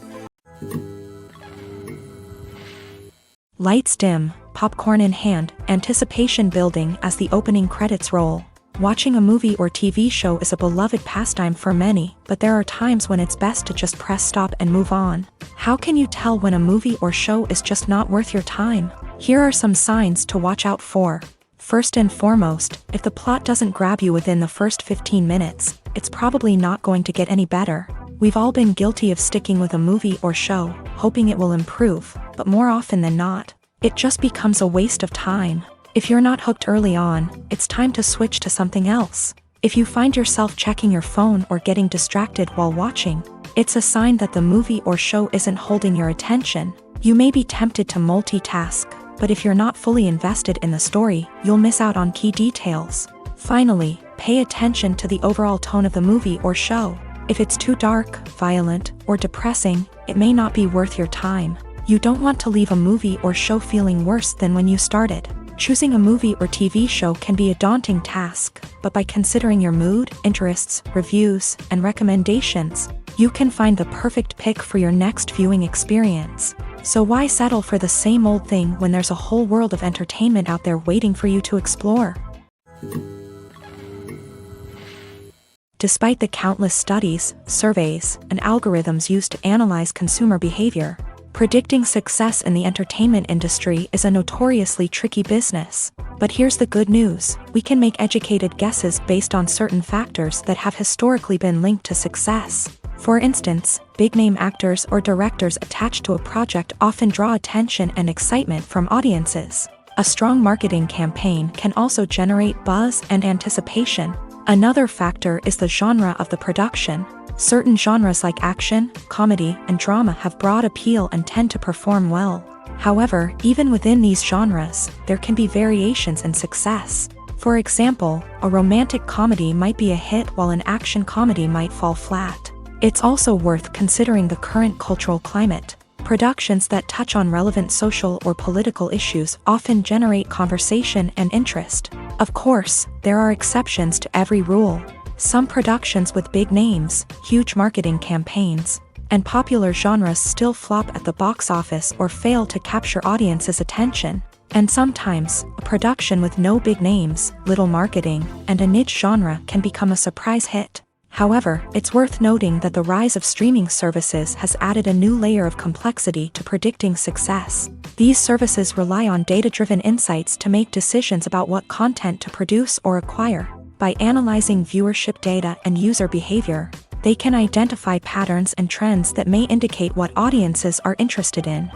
Lights dim, popcorn in hand, anticipation building as the opening credits roll. Watching a movie or TV show is a beloved pastime for many, but there are times when it's best to just press stop and move on. How can you tell when a movie or show is just not worth your time? Here are some signs to watch out for. First and foremost, if the plot doesn't grab you within the first 15 minutes, it's probably not going to get any better. We've all been guilty of sticking with a movie or show, hoping it will improve, but more often than not, it just becomes a waste of time. If you're not hooked early on, it's time to switch to something else. If you find yourself checking your phone or getting distracted while watching, it's a sign that the movie or show isn't holding your attention. You may be tempted to multitask, but if you're not fully invested in the story, you'll miss out on key details. Finally, pay attention to the overall tone of the movie or show. If it's too dark, violent, or depressing, it may not be worth your time. You don't want to leave a movie or show feeling worse than when you started. Choosing a movie or TV show can be a daunting task, but by considering your mood, interests, reviews, and recommendations, you can find the perfect pick for your next viewing experience. So why settle for the same old thing when there's a whole world of entertainment out there waiting for you to explore? Despite the countless studies, surveys, and algorithms used to analyze consumer behavior, predicting success in the entertainment industry is a notoriously tricky business. But here's the good news: we can make educated guesses based on certain factors that have historically been linked to success. For instance, big-name actors or directors attached to a project often draw attention and excitement from audiences. A strong marketing campaign can also generate buzz and anticipation. Another factor is the genre of the production. Certain genres like action, comedy, and drama have broad appeal and tend to perform well. However, even within these genres, there can be variations in success. For example, a romantic comedy might be a hit while an action comedy might fall flat. It's also worth considering the current cultural climate. Productions that touch on relevant social or political issues often generate conversation and interest. Of course, there are exceptions to every rule. Some productions with big names, huge marketing campaigns, and popular genres still flop at the box office or fail to capture audiences' attention. And sometimes, a production with no big names, little marketing, and a niche genre can become a surprise hit. However, it's worth noting that the rise of streaming services has added a new layer of complexity to predicting success. These services rely on data-driven insights to make decisions about what content to produce or acquire. By analyzing viewership data and user behavior, they can identify patterns and trends that may indicate what audiences are interested in.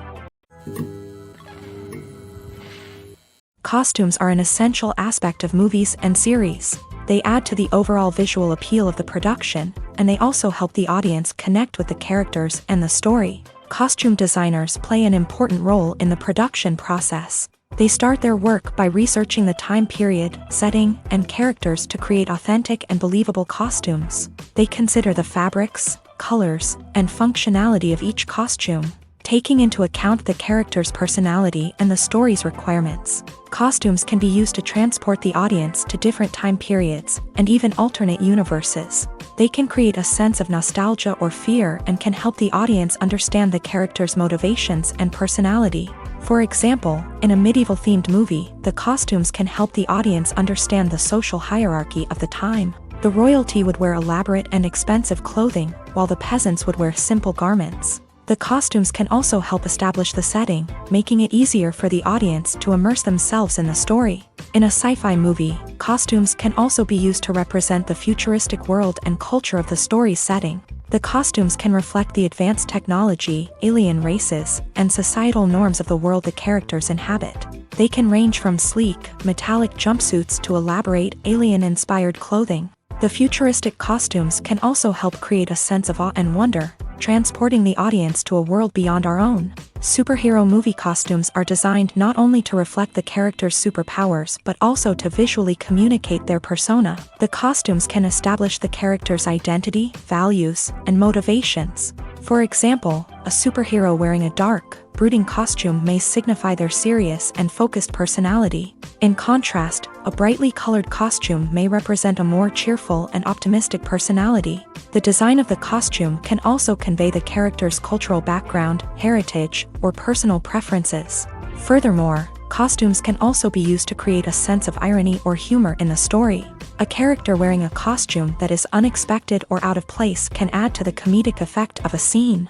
Costumes are an essential aspect of movies and series. They add to the overall visual appeal of the production, and they also help the audience connect with the characters and the story. Costume designers play an important role in the production process. They start their work by researching the time period, setting, and characters to create authentic and believable costumes. They consider the fabrics, colors, and functionality of each costume, taking into account the character's personality and the story's requirements. Costumes can be used to transport the audience to different time periods, and even alternate universes. They can create a sense of nostalgia or fear and can help the audience understand the character's motivations and personality. For example, in a medieval-themed movie, the costumes can help the audience understand the social hierarchy of the time. The royalty would wear elaborate and expensive clothing, while the peasants would wear simple garments. The costumes can also help establish the setting, making it easier for the audience to immerse themselves in the story. In a sci-fi movie, costumes can also be used to represent the futuristic world and culture of the story's setting. The costumes can reflect the advanced technology, alien races, and societal norms of the world the characters inhabit. They can range from sleek, metallic jumpsuits to elaborate, alien-inspired clothing. The futuristic costumes can also help create a sense of awe and wonder, transporting the audience to a world beyond our own. Superhero movie costumes are designed not only to reflect the character's superpowers but also to visually communicate their persona. The costumes can establish the character's identity, values, and motivations. For example, a superhero wearing a dark, brooding costume may signify their serious and focused personality. In contrast, a brightly colored costume may represent a more cheerful and optimistic personality. The design of the costume can also convey the character's cultural background, heritage, or personal preferences. Furthermore, costumes can also be used to create a sense of irony or humor in the story. A character wearing a costume that is unexpected or out of place can add to the comedic effect of a scene.